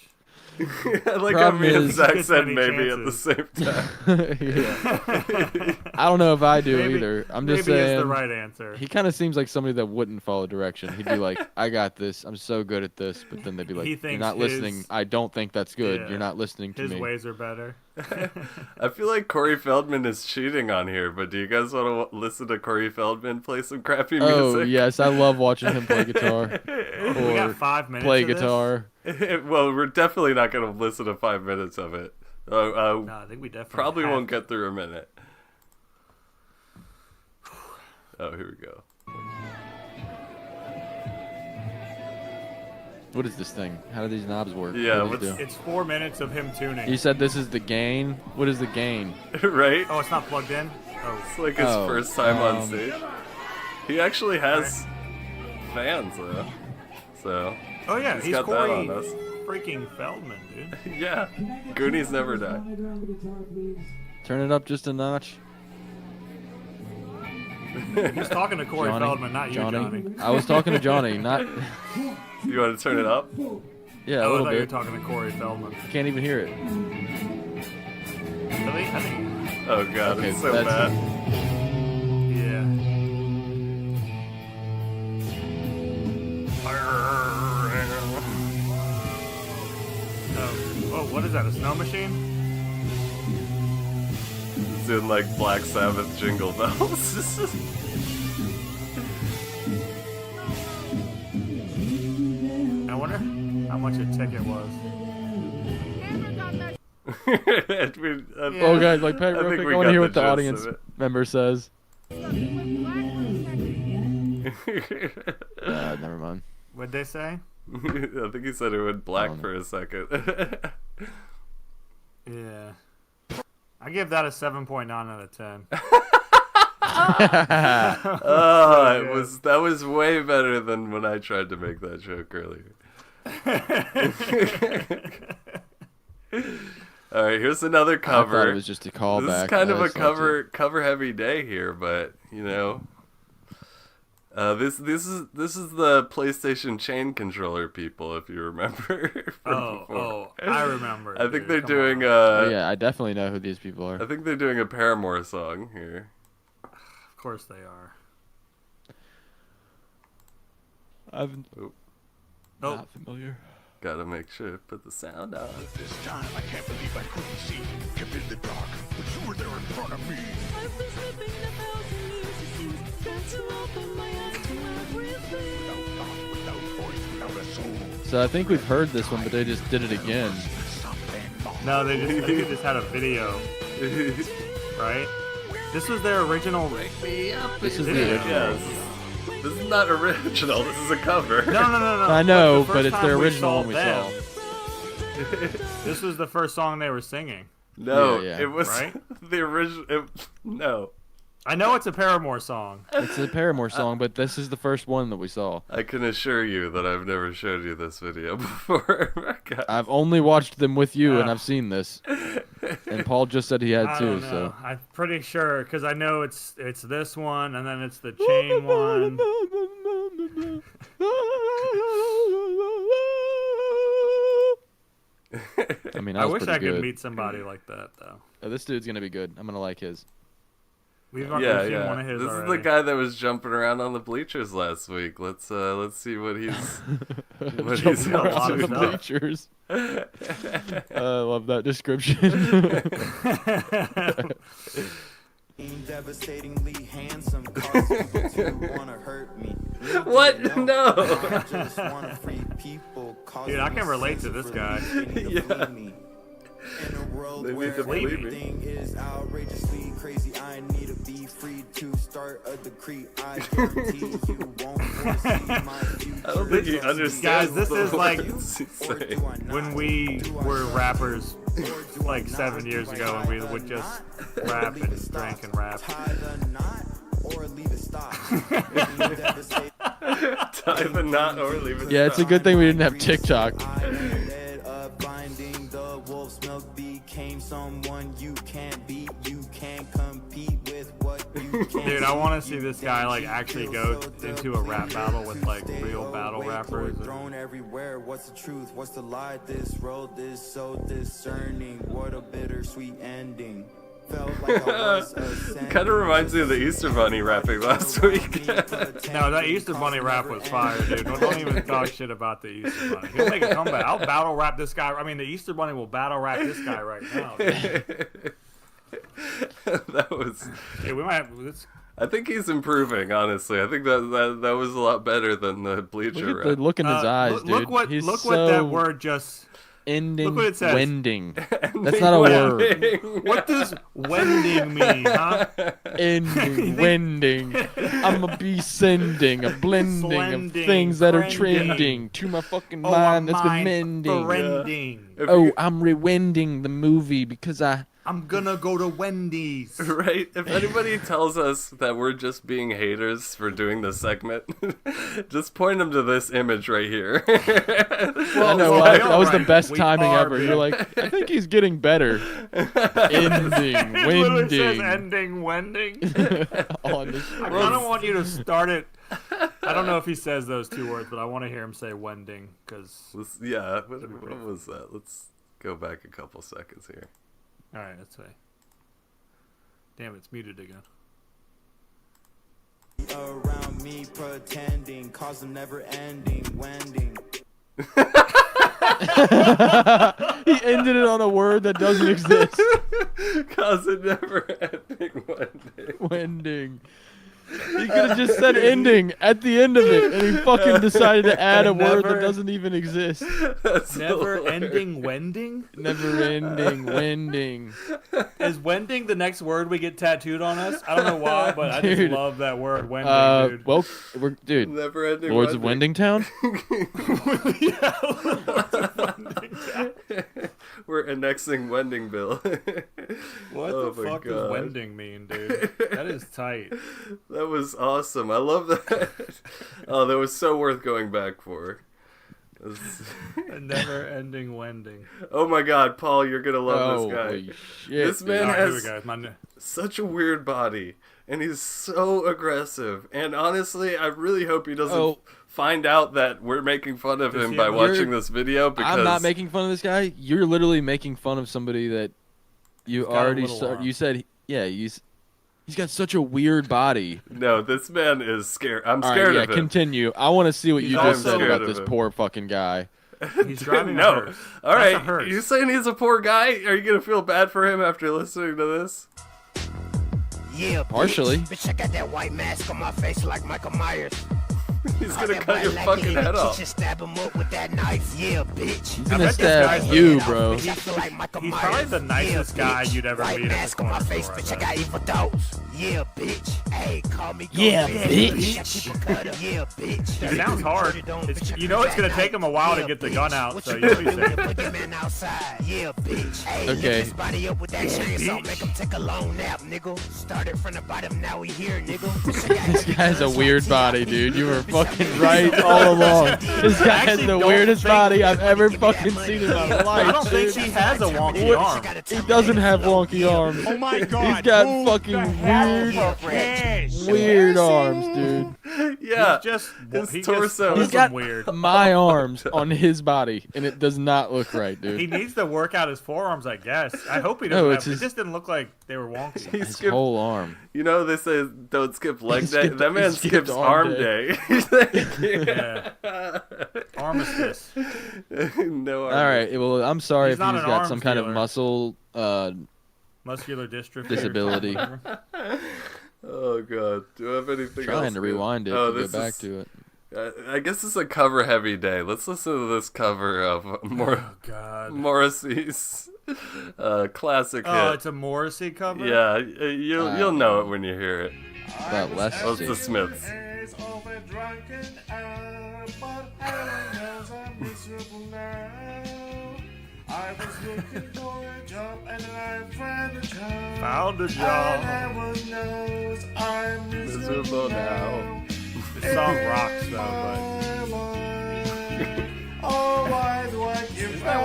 I like how Problem me and is- Zach Gets said many maybe at the chances. same time. Yeah. I don't know if I do Maybe- either. I'm just maybe saying. it's the right answer. He kind of seems like somebody that wouldn't follow direction. He'd be like, "I got this. I'm so good at this," but then they'd be like, He "You're thinks not listening. his- I don't think that's good. Yeah. You're not listening to His me." ways are better. I feel like Corey Feldman is cheating on here, but do you guys want to listen to Corey Feldman play some crappy music? Oh yes, I love watching him play guitar We got or 5 minutes. play of this? guitar. Well, we're definitely not going to listen to 5 minutes of it. No, I think we definitely Probably have won't to. get through a minute. Oh, here we go. What is this thing? How do these knobs work? Yeah, What do what's- these It's 4 minutes of him tuning. do? You said this is the gain. What is the gain? Right? Oh, it's not plugged in? Oh. It's like his Oh, first time on um, stage. He actually has fans, though. So, Oh, yeah, he's got that Corey on us. freaking Feldman, dude. yeah. Goonies never die. Turn it up just a notch. He's talking to Corey Johnny, Feldman, not you, Johnny. I was talking to Johnny, not. You want to turn it up? Yeah, a Oh, I little thought you were bit. talking to Corey Feldman. I can't even hear it. Really? I think. Oh, God, Okay, it's so that's- bad. Yeah. Oh, what is that? A snow machine? It's in like Black Sabbath Jingle Bells. I wonder how much a ticket was. Oh, guys, like, Pat, I real think quick, we I want got to hear the what the gist audience of it. member says. Never mind. What'd they say? I think he said it went black Oh, no. for a second. Yeah. I give that a 7.9 out of 10. Oh, that was way better than when I tried to make that joke earlier. All right, here's another I cover. thought it was just a callback. This is kind of I a just liked it. cover heavy day here, but you know, this is the PlayStation chain controller people, if you remember. from before. Oh, I remember. I think dude, they're come doing on. Oh, yeah, I definitely know who these people are. I think they're doing a Paramore song here. Of course they are. I've Oh, not familiar. Gotta make sure to put the sound on. This time I can't believe I couldn't see. Kept in the dark, but you were there in front of me. I've been sleeping 1,000 years, it seems. Got to open my eyes to everything. Without thought, without voice, without a soul. So I think we've heard this one, but they just did it again. no, I think they just had a video, right? This was their original. This is the Yeah. original. Yes. This is not original. This is a cover. No. I know, the but first it's time the we original one we them, saw. This was the first song they were singing. No, Yeah, it was right? the original. No, I know it's a Paramore song. It's a Paramore song, but this is the first one that we saw. I can assure you that I've never showed you this video before. God. I've only watched them with you, and Ah. I've seen this. And Paul just said he had I too, don't know. so. I'm pretty sure because I know it's this one and then it's the chain one. I mean, I was wish pretty I could good. meet somebody like that though. Oh, this dude's gonna be good. I'm gonna like his. We've Yeah, seen yeah. one of his This already. is the guy that was jumping around on the bleachers last week. Let's see what he's what he's Jumping up lot around of the to. stuff. bleachers. I love that description. Devastatingly handsome, cause people to wanna hurt me. What? No. I just wanna free people, Dude, I can relate to this guy. Yeah. In a world They need where to believe me. everything is outrageously crazy, I need to be free to start a decree. I guarantee you won't foresee my future. I don't think he understands. Guys, this the is like words he's saying. when we were rappers like 7 years ago and we would just rap and drink and rap. Tie the knot or leave it stop. Tie the knot or leave it. Yeah, it's a good thing we didn't have TikTok. I ended up finding the wolf's milk, became someone you can't beat. You can't compete with what you Dude, I want to see this guy like actually go into a rap battle with like real battle rappers. Thrown everywhere. What's the truth? What's the lie? This road is so discerning. What a bittersweet ending. Felt like I was Kind of reminds me of the Easter Bunny rapping last week. No, that Easter Bunny rap was fire, dude. Don't even talk shit about the Easter Bunny. He'll make a comeback. I'll battle rap this guy. I mean, the Easter Bunny will battle rap this guy right now. Dude. That was. Dude, we might have. I think he's improving. Honestly, I think that was a lot better than the Bleacher Look at rap. the look in his eyes, dude. Look what that word just. Ending. Look what it says. Wending. That's not a word. What does wending mean, huh? Ending. Wending. I'ma be sending a blending Slending, of things that are friending. trending to my fucking mind that's been mending. Friending. Oh, I'm rewinding the movie because I'm gonna go to Wendy's. Right? If anybody tells us that we're just being haters for doing this segment, just point them to this image right here. I know that was the best timing ever. You're like, I think he's getting better. Ending, It literally says wending. ending, wending. On this I kind of want you to start it. I don't know if he says those two words, but I want to hear him say wending because. Yeah, what was that? Let's go back a couple seconds here. All right, let's say. Damn, it's muted again. around me pretending, cause I'm never ending, wending. He ended it on a word that doesn't exist. Cause it never ending wending. Wending. He could have just said ending at the end of it, and he fucking decided to add a word that doesn't even exist. Never ending wending? Never ending wending. Is wending the next word we get tattooed on us? I don't know why, but I just Dude. love that word, wending, dude. Well, dude, Never ending Lords of Wending Town? We're annexing Wending Bill. What the fuck does wending mean, dude? That is tight. That was awesome. I love that. Oh, that was so worth going back for. A never-ending wending. Oh my God, Paul, you're gonna love this guy. Holy shit, This man All right, here we has go. such a weird body, and he's so aggressive. And honestly, I really hope he doesn't find out that we're making fun of him by watching this video. Because I'm not making fun of this guy. You're literally making fun of somebody that you already you said. Yeah, he's got such a weird body. No, this man is scared. I'm All scared right, of him. Continue. I want to see what you just said scared about of this him. poor fucking guy. He's driving a No. hearse. All That's a right, hearse. you saying he's a poor guy? Are you gonna feel bad for him after listening to this? Yeah, Partially. Bitch, I got that white mask on my face like Michael Myers. He's gonna cut your fucking head off. Stab him up with that knife. Yeah, bitch. He's gonna stab you, bro. He's probably the nicest guy you'd ever meet at the Mask on my corner face, store, bitch. though. I got evil thoughts. Yeah, bitch. Hey, call me. Yeah, bitch. Yeah, bitch. It sounds hard. You know it's gonna take him a while to get the gun out, so you'll be safe. Outside. Yeah, bitch. Hey, Okay. lift his body up with that chainsaw. Make him take a long nap, nigga. Started from the bottom, now we here, nigga. This guy has a weird body, dude. You were fucking right all along. This guy has the weirdest body I've ever fucking seen in my life. I don't think he has a wonky arm. He doesn't have wonky arms. Oh my God! He's got move fucking the weird arms, dude. Yeah, He's just his torso. He's got weird. my arms on his body, and it does not look right, dude. He needs to work out his forearms, I guess. I hope he doesn't. No, Have, it's it his- just didn't look like they were wonky. He His skipped. whole arm. You know they say don't skip leg He day. skipped- That man he skipped skips arm arm day. Yeah. Armistice. No arm. All right. Well, I'm sorry He's if not he's an got arms some kind of dealer. muscle Muscular dystrophy. disability. Oh God. Do I have anything else? Trying to rewind it Oh, to go this back is- to it. I guess it's a cover heavy day. Let's listen to this cover of Oh God. Morrissey's classic Oh, hit. it's a Morrissey cover. Yeah, you'll know it when you hear it. About less. Oh, it's the Smiths. I was looking for a job and I found a job. Found a And job. everyone knows I'm Miserable now. This song rocks though, Oh, why do I give but isn't that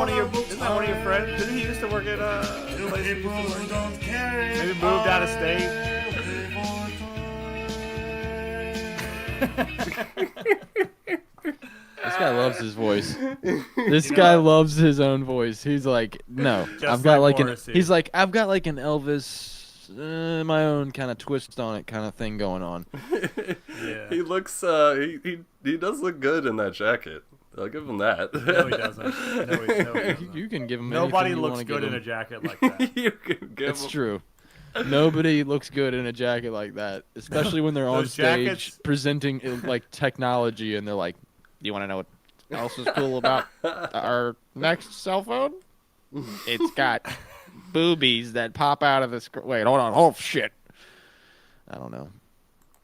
one of your friends? Didn't he used to work at place he used to work at? Maybe moved out of state. This guy loves his voice. This guy loves his own voice. He's like, no, I've got like an. He's like, I've got like an Elvis, my own kind of twist on it, kind of thing going on. Yeah. He looks. He does look good in that jacket. I'll give him that. No, he doesn't. No, he doesn't. You can give him. Nobody anything you looks wanna good give in a him. jacket like that. You can give That's him. true. Nobody looks good in a jacket like that, especially when they're on Those stage jackets- presenting like technology, and they're like, "You want to know what else is cool about our next cell phone? It's got boobies that pop out of the screen. Wait, hold on. Oh shit! I don't know.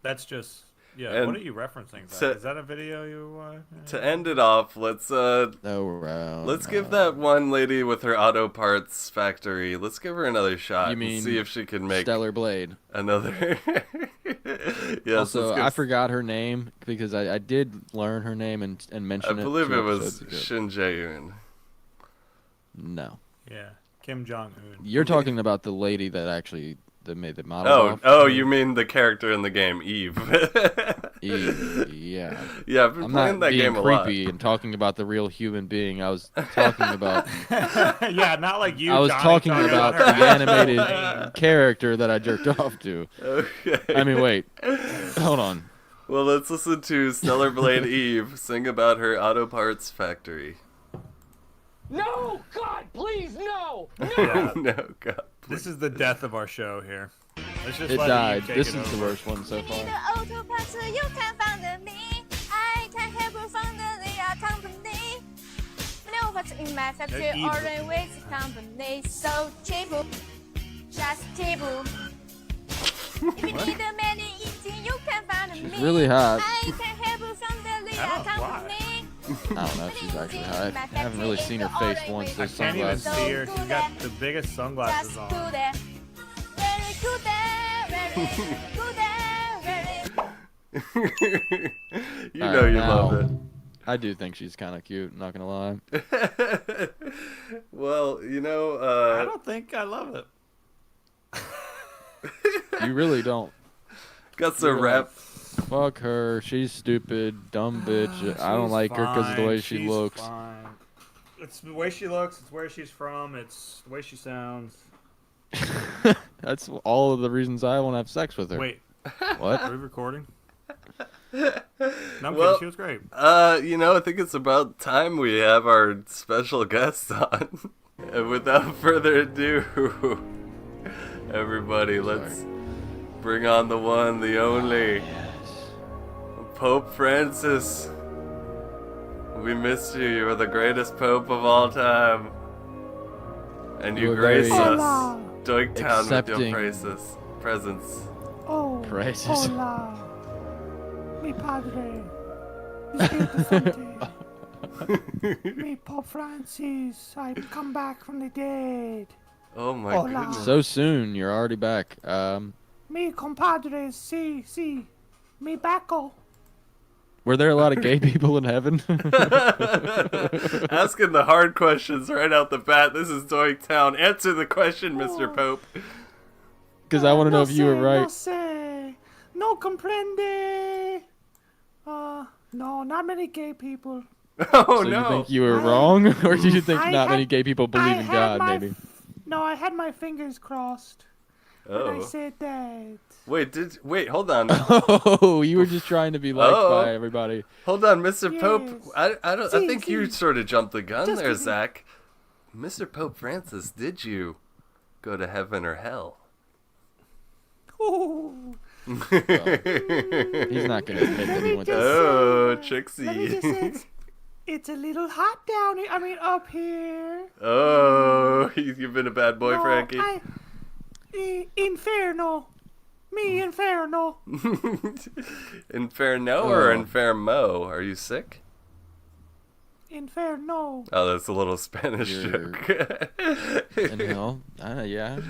That's just. Yeah, And what are you referencing? Is that a video you? To end it off, let's give that one lady with her auto parts factory. Let's give her another shot. You mean and see if she can make Stellar Blade? Another. Yes. Also, let's give... I forgot her name because I did learn her name and mention it. I believe two it was episodes ago. Shin Jae-eun. No. Yeah, Kim Jong Un. You're talking about the lady that actually made the model. Oh, you mean the character in the game, Eve? Eve, yeah. Yeah, I've been I'm playing not that being game a lot. creepy and talking about the real human being. I was talking about. Yeah, not like you. I was Johnny, talking about her the actual animated name. character that I jerked off to. Okay. I mean, wait. Hold on. Well, let's listen to Stellar Blade Eve sing about her auto parts factory. No, God, please, no! Yeah. No, God. This is the death of our show here. Let's just It let died. Eve take This it is the over. worst one so far. auto parts you can find me. I can help you find the company. No parts in my factory They're evil. or with company. So cheap, just cheap. If you need a many engine, you can find me. She's really hot. I can help you find the company. I don't know if she's actually hot. I haven't really seen her face once. I Those can't even sunglasses. see her. She's got the biggest sunglasses Just on. good there. Very good there. Very good there. Very You know you love it. I do think she's kind of cute. Not gonna lie. Well, you know, I don't think I love it. You really don't. got some You're rap. Fuck her. She's stupid, dumb bitch. I don't like her because of the way she She's looks. fine. It's the way she looks. It's where she's from. It's the way she sounds. That's all of the reasons I want to have sex with her. Wait, What? are we recording? No, I'm Well, kidding. She was great. You know, I think it's about time we have our special guest on. And without further ado, everybody, let's bring on the one, the only, Pope Francis. We missed you. You were the greatest Pope of all time. And you were grace very us, Doinktown, with your accepting. presence. Oh, Praises. hola, mi padre, Espíritu Santo, mi Pope Francis, I've come back from the dead. Oh my Hola. goodness. So soon, you're already back. Mi compadre, si, mi bacco. Were there a lot of gay people in heaven? Asking the hard questions right out the bat. This is Doinktown. Answer the question, Mr. Pope. Because I want to know if you were No right. sé, no comprende. No, not many gay people. Oh So no. you think you were wrong, or do you think I not had- many gay people believe I in had God? my Maybe. No, I had my fingers crossed. And I Oh. said that. Wait, hold on. Oh, you were just trying to be liked Oh. by everybody. Hold on, Mr. Pope. Yes. I See, think you see. sort of jumped the gun Just there, kidding. Zach. Mr. Pope Francis, did you go to heaven or hell? Ooh. He's not going to admit that he went to. Oh, Let me Trixie. just say it's a little hot down here. I mean, up here. Oh, you've been a bad boy, No, Frankie. Inferno. Me Inferno. Inferno or Oh. Infermo? Are you sick? Inferno. Oh, that's a little Spanish You're- joke. In hell? Yeah.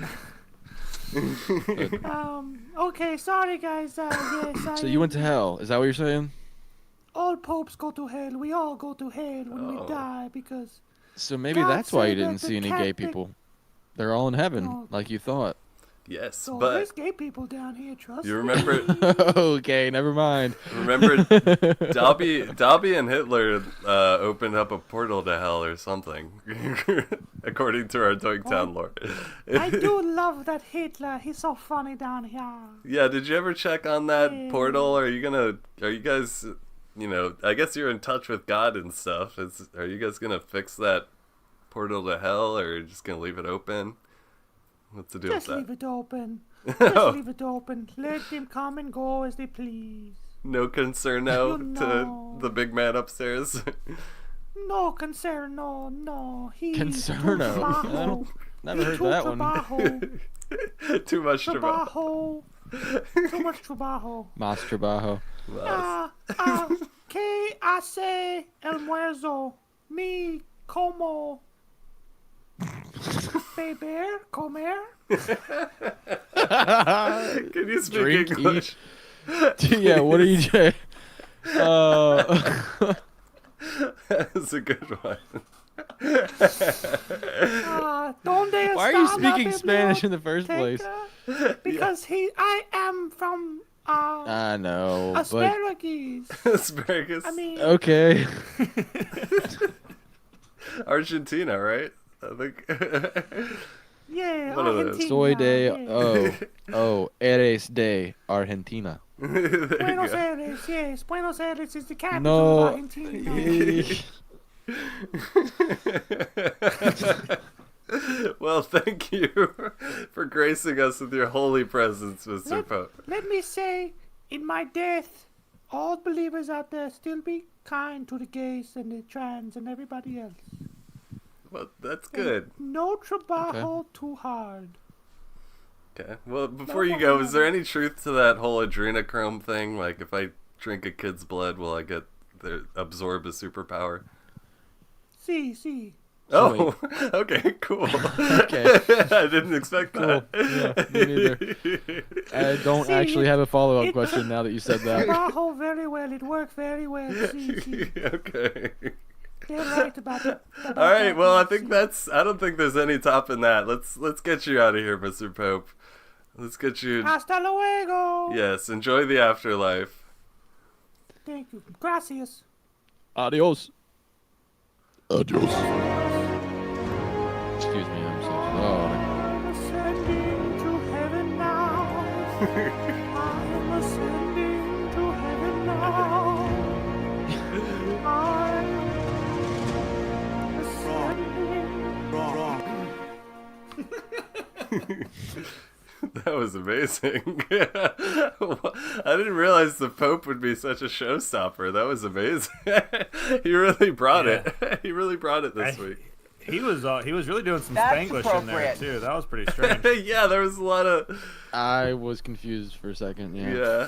Okay, sorry guys. Yes, So you went to hell? Is that what you're saying? all popes go to hell. We all go to hell when Oh. we die because So maybe God that's why you said that didn't the see any gay Catholic- people. They're all in heaven, No. like you thought. Yes, So but there's gay people down here, trust you me. remember Okay, never mind. remember Dobby and Hitler opened up a portal to hell or something, according to our Doinktown lore. I do love that Hitler. He's so funny down here. Yeah, did you ever check on that Yeah. portal? Are you guys, I guess you're in touch with God and stuff. Are you guys gonna fix that portal to hell, or are you just gonna leave it open? What's the deal Just with leave that? it open. Just leave it open. Let them come and go as they please. No concerno You to know. the big man upstairs. No concern, no. He's Concerno. I don't, never heard that one. Trabajo. Too much trabajo. Trabajo. Too much trabajo. Mas trabajo. ¿Qué hace el muerzo? Mi como. Beber, comer. Can you speak Drink, English? Yeah, what are you doing? That's a good one. ¿Dónde Why are you está la speaking Spanish in the first place? biblioteca? Because I am from I know, but asparagus. Asparagus. I mean, okay. Argentina, right? I think. yeah, One of those. Argentina. Soy de yeah. eres de Argentina. There you Buenos go. Aires, yes. Buenos Aires is the capital No. of Argentina. Well, thank you for gracing us with your holy presence, Mr. Pope. Let me say, in my death, all believers out there still be kind to the gays and the trans and everybody else. Well, that's good. No trabajo too hard. Okay. Well, before you go, is there any truth to that whole adrenochrome thing? Like, if I drink a kid's blood, will I absorb a superpower? See. Oh, okay, cool. Okay. I didn't expect that. Yeah, me neither. I don't actually have a follow-up question now that you said that. Trabajo very well. It worked very well. See. Okay. They're right about that. All right. Well, I don't think there's any topping that. Let's get you out of here, Mr. Pope. Let's get you. Hasta luego. Yes. Enjoy the afterlife. Thank you. Gracias. Adios. Adios. Excuse me, I'm so sorry. I'm ascending to heaven now. I'm ascending to heaven now. I'm ascending. That was amazing. I didn't realize the Pope would be such a showstopper. That was amazing. He really brought it. He really brought it this week. He was really doing some That's Spanglish in there appropriate. too. That was pretty strange. Yeah, there was a lot of. I was confused for a second. Yeah.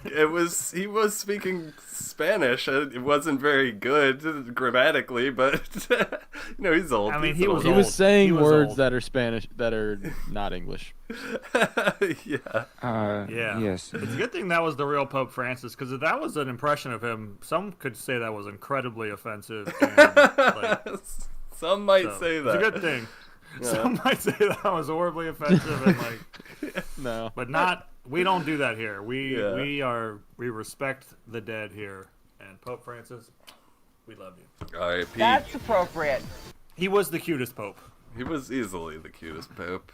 Yeah, he was speaking Spanish. It wasn't very good grammatically, but he's old. I mean, He's he was He old. was saying He was words old. that are Spanish that are not English. Yeah. Yeah. Yes. It's a good thing that was the real Pope Francis, because if that was an impression of him, some could say that was incredibly offensive. And, Some might so, say that. It's a good thing. Some might say that was horribly offensive, and No. but not. We don't do that here. We Yeah. we respect the dead here, and Pope Francis, we love you. All right, Pete. That's appropriate. He was the cutest Pope. He was easily the cutest Pope.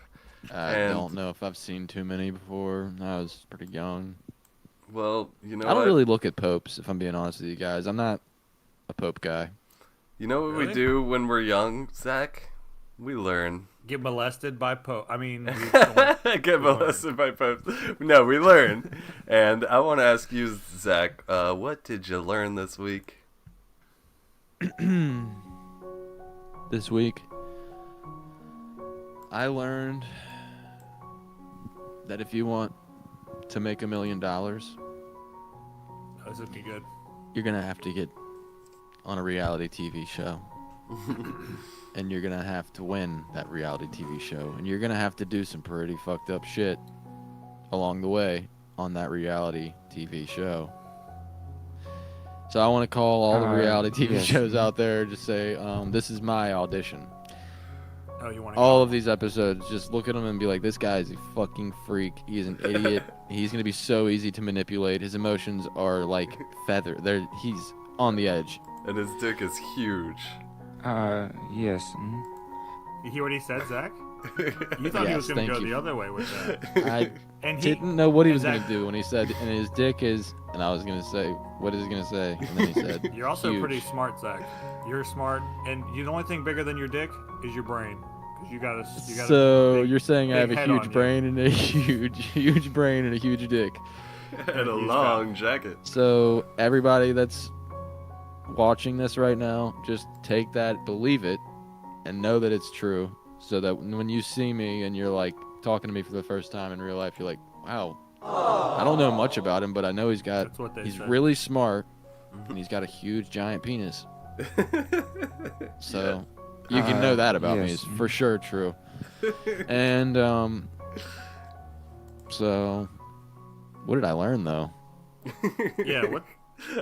I And- don't know if I've seen too many before. I was pretty young. Well, you know I don't what? really look at popes, if I'm being honest with you guys. I'm not a pope guy. You know what we Really? do when we're young, Zach? We learn. Get molested by Pope. I mean, we don't- Get molested by popes. No, we learn. And I want to ask you, Zach, what did you learn this week? This week, I learned that if you want to make $1 million, this would be good. you're going to have to get on a reality TV show. And you're going to have to win that reality TV show. And you're going to have to do some pretty fucked up shit along the way on that reality TV show. So I want to call all the reality TV yes. shows out there, just say, this is my audition. Oh, you want all of these episodes, just look at him and be like, this guy is a fucking freak. He's an idiot. He's going to be so easy to manipulate. His emotions are like feather. He's on the edge. And his dick is huge. Yes. You hear what he said, Zach? You thought he was going to go the other way with that. I didn't know what he was going to do when he said, and his dick is, and I was going to say, what is he going to say? And then he said, You're also huge. pretty smart, Zach. You're smart, and the only thing bigger than your dick is your brain. Because you got So big, you're saying I have a head huge on brain and a huge brain and a huge dick. And a long jacket. So everybody that's watching this right now, just take that, believe it, and know that it's true. So that when you see me and you're like talking to me for the first time in real life, you're like, wow, I don't know much about him, but I know he's said. really smart and he's got a huge giant penis. So you can know that about me. It's for sure true. And so what did I learn though? Yeah, what?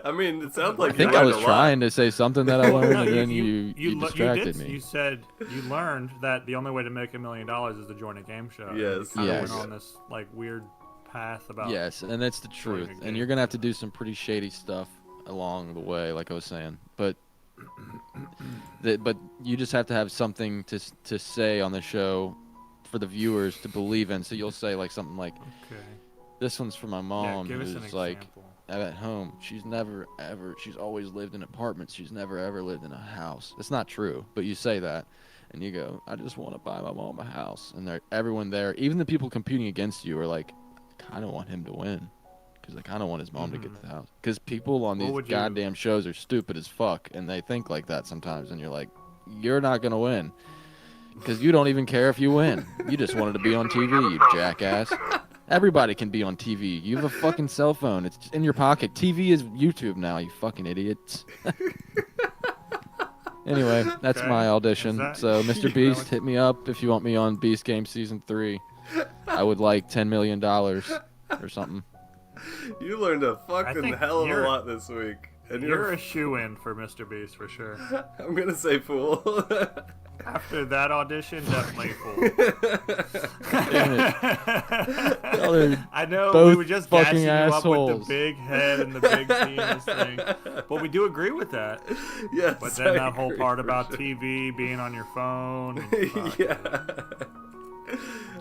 I mean, it sounds like I think I was trying to say something that I learned, and then you distracted me. You said you learned that the only way to make $1 million is to join a game show. Yes. You kind of went on this like weird path about. Yes, and that's the truth. And you're gonna have to do some pretty shady stuff along the way, like I was saying. But you just have to have something to say on the show for the viewers to believe in. So you'll say like something like, "This one's for my mom, give us an who's like." example. At home, she's always lived in apartments. She's never ever lived in a house. It's not true, but you say that, and you go, I just want to buy my mom a house. And everyone there, even the people competing against you, are like, I kind of want him to win, because I kind of want his mom to get the house. Because people on these goddamn shows are stupid as fuck, and they think like that sometimes. And you're like, you're not gonna win, because you don't even care if you win. You just wanted to be on TV, you jackass. Everybody can be on TV. You have a fucking cell phone. It's in your pocket. TV is YouTube now, you fucking idiots. Anyway, that's my audition. So, Mr. Beast, hit me up if you want me on Beast Game Season 3. I would like $10 million or something. You learned a fucking hell of a lot this week. And you're a shoo-in for Mr. Beast for sure. I'm going to say fool. After that audition, definitely fool. I know we were just gassing you up with the big head and the big penis thing, but we do agree with that. Yes, but then that whole part about TV being on your phone. Yeah.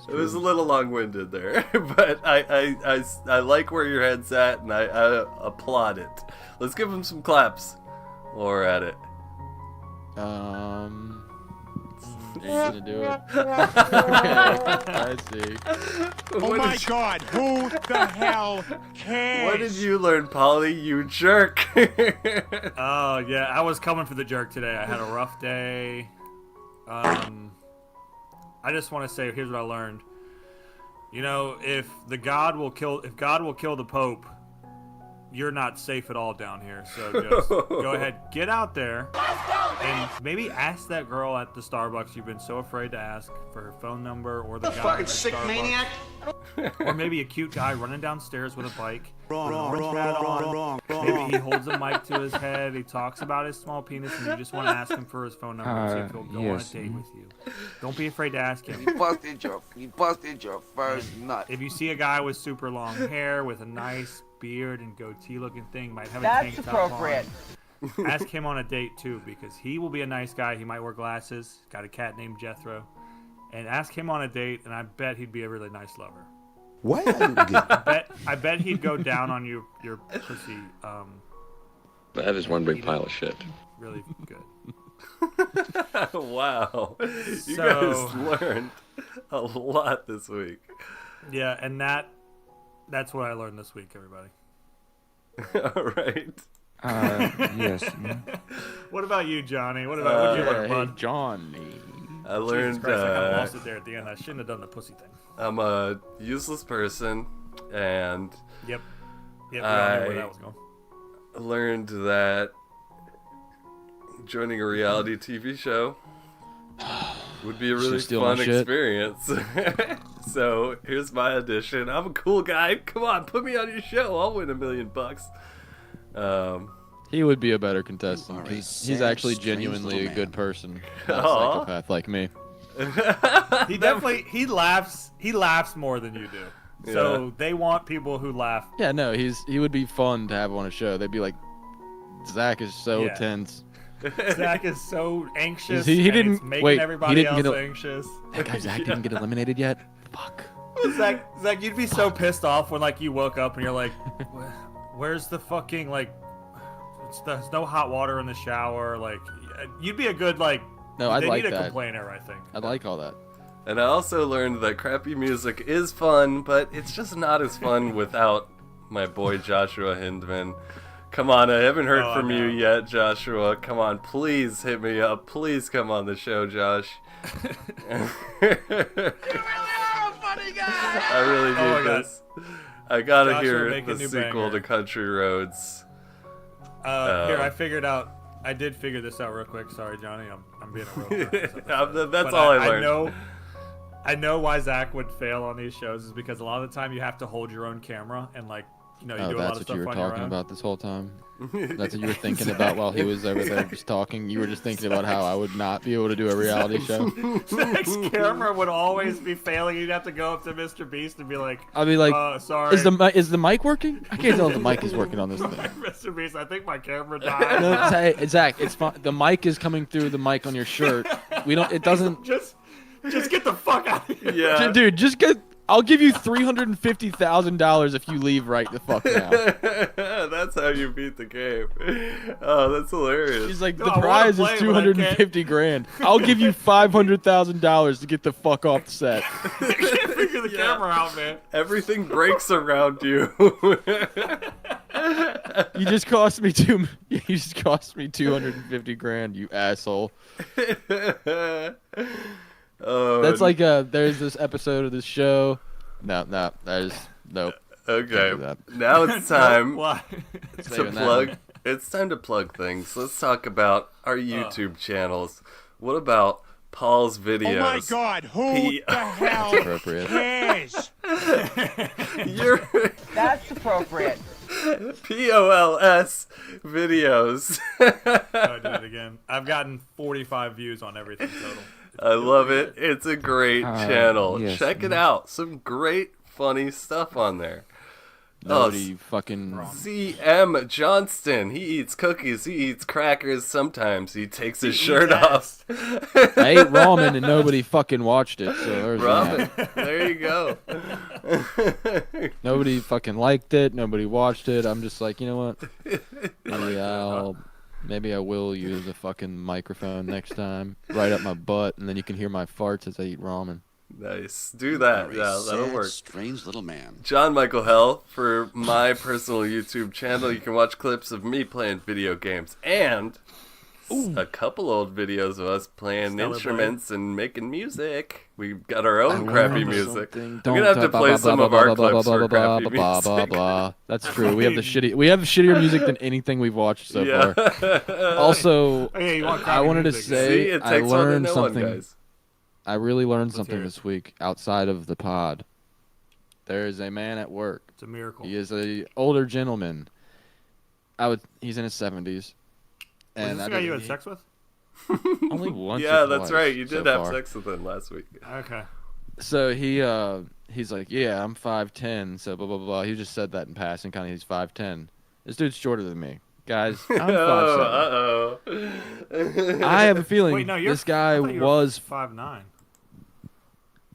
It was a little long-winded there, but I like where your head's at, and I applaud it. Let's give him some claps while we're at it. Are you gonna do it? I see. Oh my God! Who the hell cares? What did you learn, Polly? You jerk! Oh yeah, I was coming for the jerk today. I had a rough day. I just want to say, here's what I learned. You know, if God will kill the Pope, you're not safe at all down here. So just go ahead, get out there, and maybe ask that girl at the Starbucks you've been so afraid to ask for her phone number, or the guy fucking at the sick Starbucks. maniac. Or maybe a cute guy running downstairs with a bike. Wrong. Maybe he holds a mic to his head. He talks about his small penis, and you just want to ask him for his phone number and see if he'll go on a date with you. Don't be afraid to ask him. You busted your first nut. If you see a guy with super long hair, with a nice beard and goatee-looking thing, might have a That's tank top appropriate. on. Ask him on a date too, because he will be a nice guy. He might wear glasses. Got a cat named Jethro. And ask him on a date, and I bet he'd be a really nice lover. What? I bet he'd go down on your pussy. That is one big pile of shit. Really good. Wow. You So- guys learned a lot this week. Yeah, and that's what I learned this week, everybody. All right. Yes. What about you, Johnny? What did you learn, bud? Johnny. I learned Jesus Christ, I kind of lost it there at the end. I shouldn't have done the pussy thing. I'm a useless person, and Yep, we all knew where that was going. learned that joining a reality TV show would be a really steal fun my shit? experience. So here's my audition. I'm a cool guy. Come on, put me on your show. I'll win $1 million. He would be a better contestant because he's actually genuinely a good person, not a psychopath like me. he laughs more than you do. So they want people who laugh. Yeah, no, he would be fun to have on a show. They'd be like, Zach is so tense. Zach is so anxious. He and didn't it's making wait. everybody He didn't else get anxious. That guy Zach didn't get eliminated yet. Fuck. Zach, you'd be so pissed off when like you woke up and you're like, where's the fucking like? There's no hot water in the shower. Like, you'd be a good like. No, I'd they like need a that. complainer, I think. I'd like all that. And I also learned that crappy music is fun, but it's just not as fun without my boy Joshua Hindman. Come on, I haven't heard from you yet, Joshua. Come on, please hit me up. Please come on the show, Josh. You really are a funny guy! I really need this. I gotta Joshua, hear make a the new sequel banger. to Country Roads. Here, I did figure this out real quick. Sorry, Johnny. I'm being a real quick. That's all I learned. I know why Zach would fail on these shows is because a lot of the time you have to hold your own camera and like, you do a lot of That's stuff what you were on your talking own. about this whole time. That's what you were thinking about while he was over there just talking. You were just thinking about how I would not be able to do a reality show. Zach's camera would always be failing. You'd have to go up to Mr. Beast and be like, I'll be like, sorry. Is the mic working? I can't tell if the mic is working on this thing. Mr. Beast, I think my camera died. No, Zach, it's fine. The mic is coming through the mic on your shirt. It doesn't. Just get the fuck out of here. Yeah. Dude, just get. I'll give you $350,000 if you leave right the fuck now. That's how you beat the game. Oh, that's hilarious. He's like, the prize is $250,000. I'll give you $500,000 to get the fuck off the set. I can't figure the camera out, man. Everything breaks around you. You just cost me $250,000, you asshole. Oh, That's like there's this episode of this show. No, nope. Okay, now it's time Why? to plug. It's time to plug things. Let's talk about our YouTube channels. What about Paul's videos? Oh my God! Who the hell appropriate. cares? That's appropriate. POLS videos. I did it again. I've gotten 45 views on everything total. I love it. It's a great channel. yes. Check it out. Some great, funny stuff on there. Nobody fucking. CM Johnston. He eats cookies. He eats crackers. Sometimes he takes his shirt off. I ate ramen and nobody fucking watched it. So there's Ramen. that. There you go. Nobody fucking liked it. Nobody watched it. I'm just like, you know what? Maybe I will use a fucking microphone next time, right up my butt, and then you can hear my farts as I eat ramen. Nice. Do that. Yeah, that'll work. Strange little man. John Michael Hell for my personal YouTube channel. You can watch clips of me playing video games and a couple old videos of us playing instruments and making music. We've got our own crappy music. I'm gonna have to play some of our clips for crappy music. That's true. We have shittier music than anything we've watched so far. Also, I wanted to say I learned something. I really learned something this week outside of the pod. There is a man at work. It's a miracle. He is an older gentleman. He's in his 70s. Was this the guy you had sex with? Only once. Yeah, that's right. You did have sex with him last week. Okay. So he's like, yeah, I'm 5'10", so blah blah blah. He just said that in passing, kind of. He's 5'10". This dude's shorter than me, guys. I'm 5'7". I have a feeling this guy was 5'9".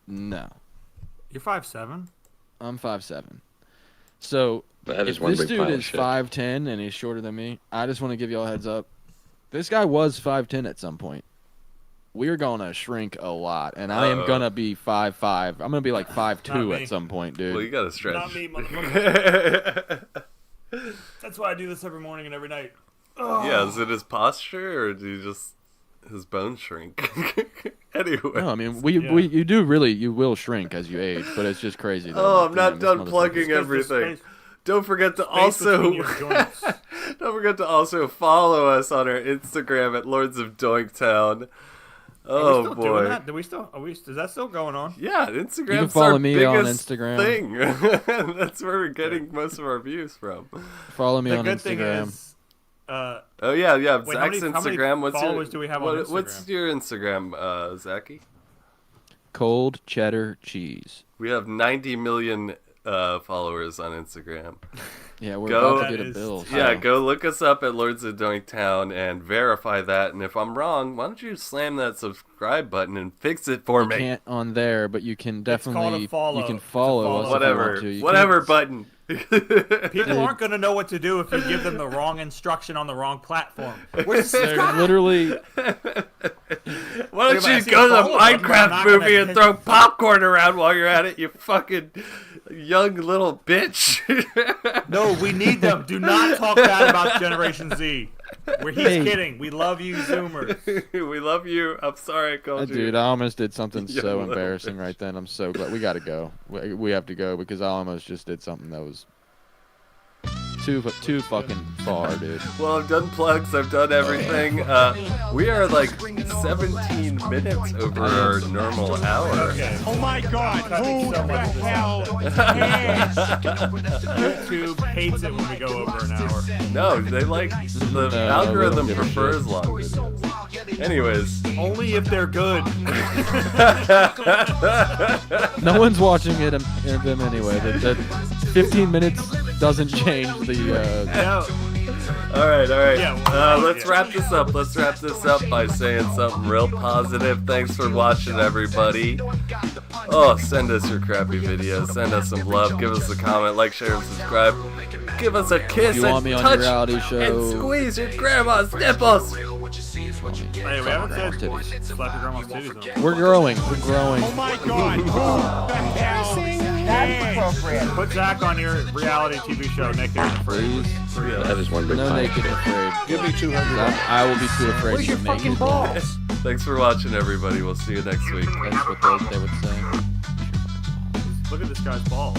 No. You're 5'7". I'm 5'7". So if this dude is 5'10" and he's shorter than me, I just want to give y'all a heads up. This guy was 5'10" at some point. We're gonna shrink a lot, and I am gonna be 5'5". I'm gonna be like 5'2" at some point, dude. Well, you gotta stretch. Not me, motherfucker. That's why I do this every morning and every night. Yeah, is it his posture or do you just his bones shrink? Anyway. No, I mean you will shrink as you age, but it's just crazy. Oh, I'm not done plugging everything. Don't forget to also follow us on our Instagram at Lords of Doinktown. Oh still boy. Doing that? Is that still going on? Yeah, Instagram's you can follow our me biggest on Instagram. thing. That's where we're getting most of our views from. Follow me on good Instagram. Thing is, oh yeah. wait, Zach's how many Instagram. followers do we have on Instagram? What's your Instagram, Zachy? cold cheddar cheese. We have 90 million followers on Instagram. Yeah, we're about to get a bill. Yeah, go look us up at Lords of Doinktown and verify that. And if I'm wrong, why don't you slam that subscribe button and fix it for me? You can't on there, but you can definitely follow. You can follow us. Whatever button. People aren't going to know what to do if you give them the wrong instruction on the wrong platform. They're literally. Why don't you go to the Minecraft movie and throw popcorn around while you're at it, you fucking young little bitch? No, we need them. Do not talk bad about Generation Z. He's kidding. We love you, Zoomers. We love you. I'm sorry I called you. Dude, I almost did something You so little embarrassing right then. I'm so glad. We got to go. We have to go because I almost just did something that was too fucking far, dude. Well, I've done plugs. I've done everything. We are like 17 minutes over our normal hour. Okay. Oh my God! Who the hell YouTube hates it when we go over an hour. No, they like the algorithm prefers long videos. Anyways, only if they're good. No one's watching them anyway. That 15 minutes doesn't change the. All right. Let's wrap this up. Let's wrap this up by saying something real positive. Thanks for watching, everybody. Oh, send us your crappy videos. Send us some love. Give us a comment, like, share, and subscribe. Give us a kiss You want me and on touch your reality show? and squeeze your grandma's nipples. Hey, we haven't said slap your grandma's titties on. We're growing. We're growing. Oh my God! That's appropriate. Put Zach on your reality TV show, Naked and Afraid. That is one big No pile of naked shit. afraid. Give me 200. I will be too afraid Where's to your be fucking naked. balls? Thanks for watching, everybody. We'll see you next week. That's what they would say. Look at this guy's balls.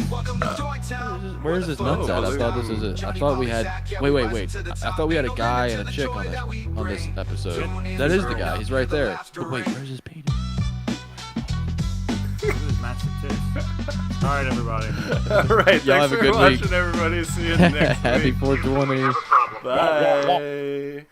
Where's his nuts at? I thought this is it. I thought we had. Wait. I thought we had a guy and a chick on this episode. That is the guy. He's right there. But wait, where's his penis? Look at his massive tits. All right, everybody. All right. Y'all Thanks have a for good watching, week. everybody. See you next Happy week. 420. Bye.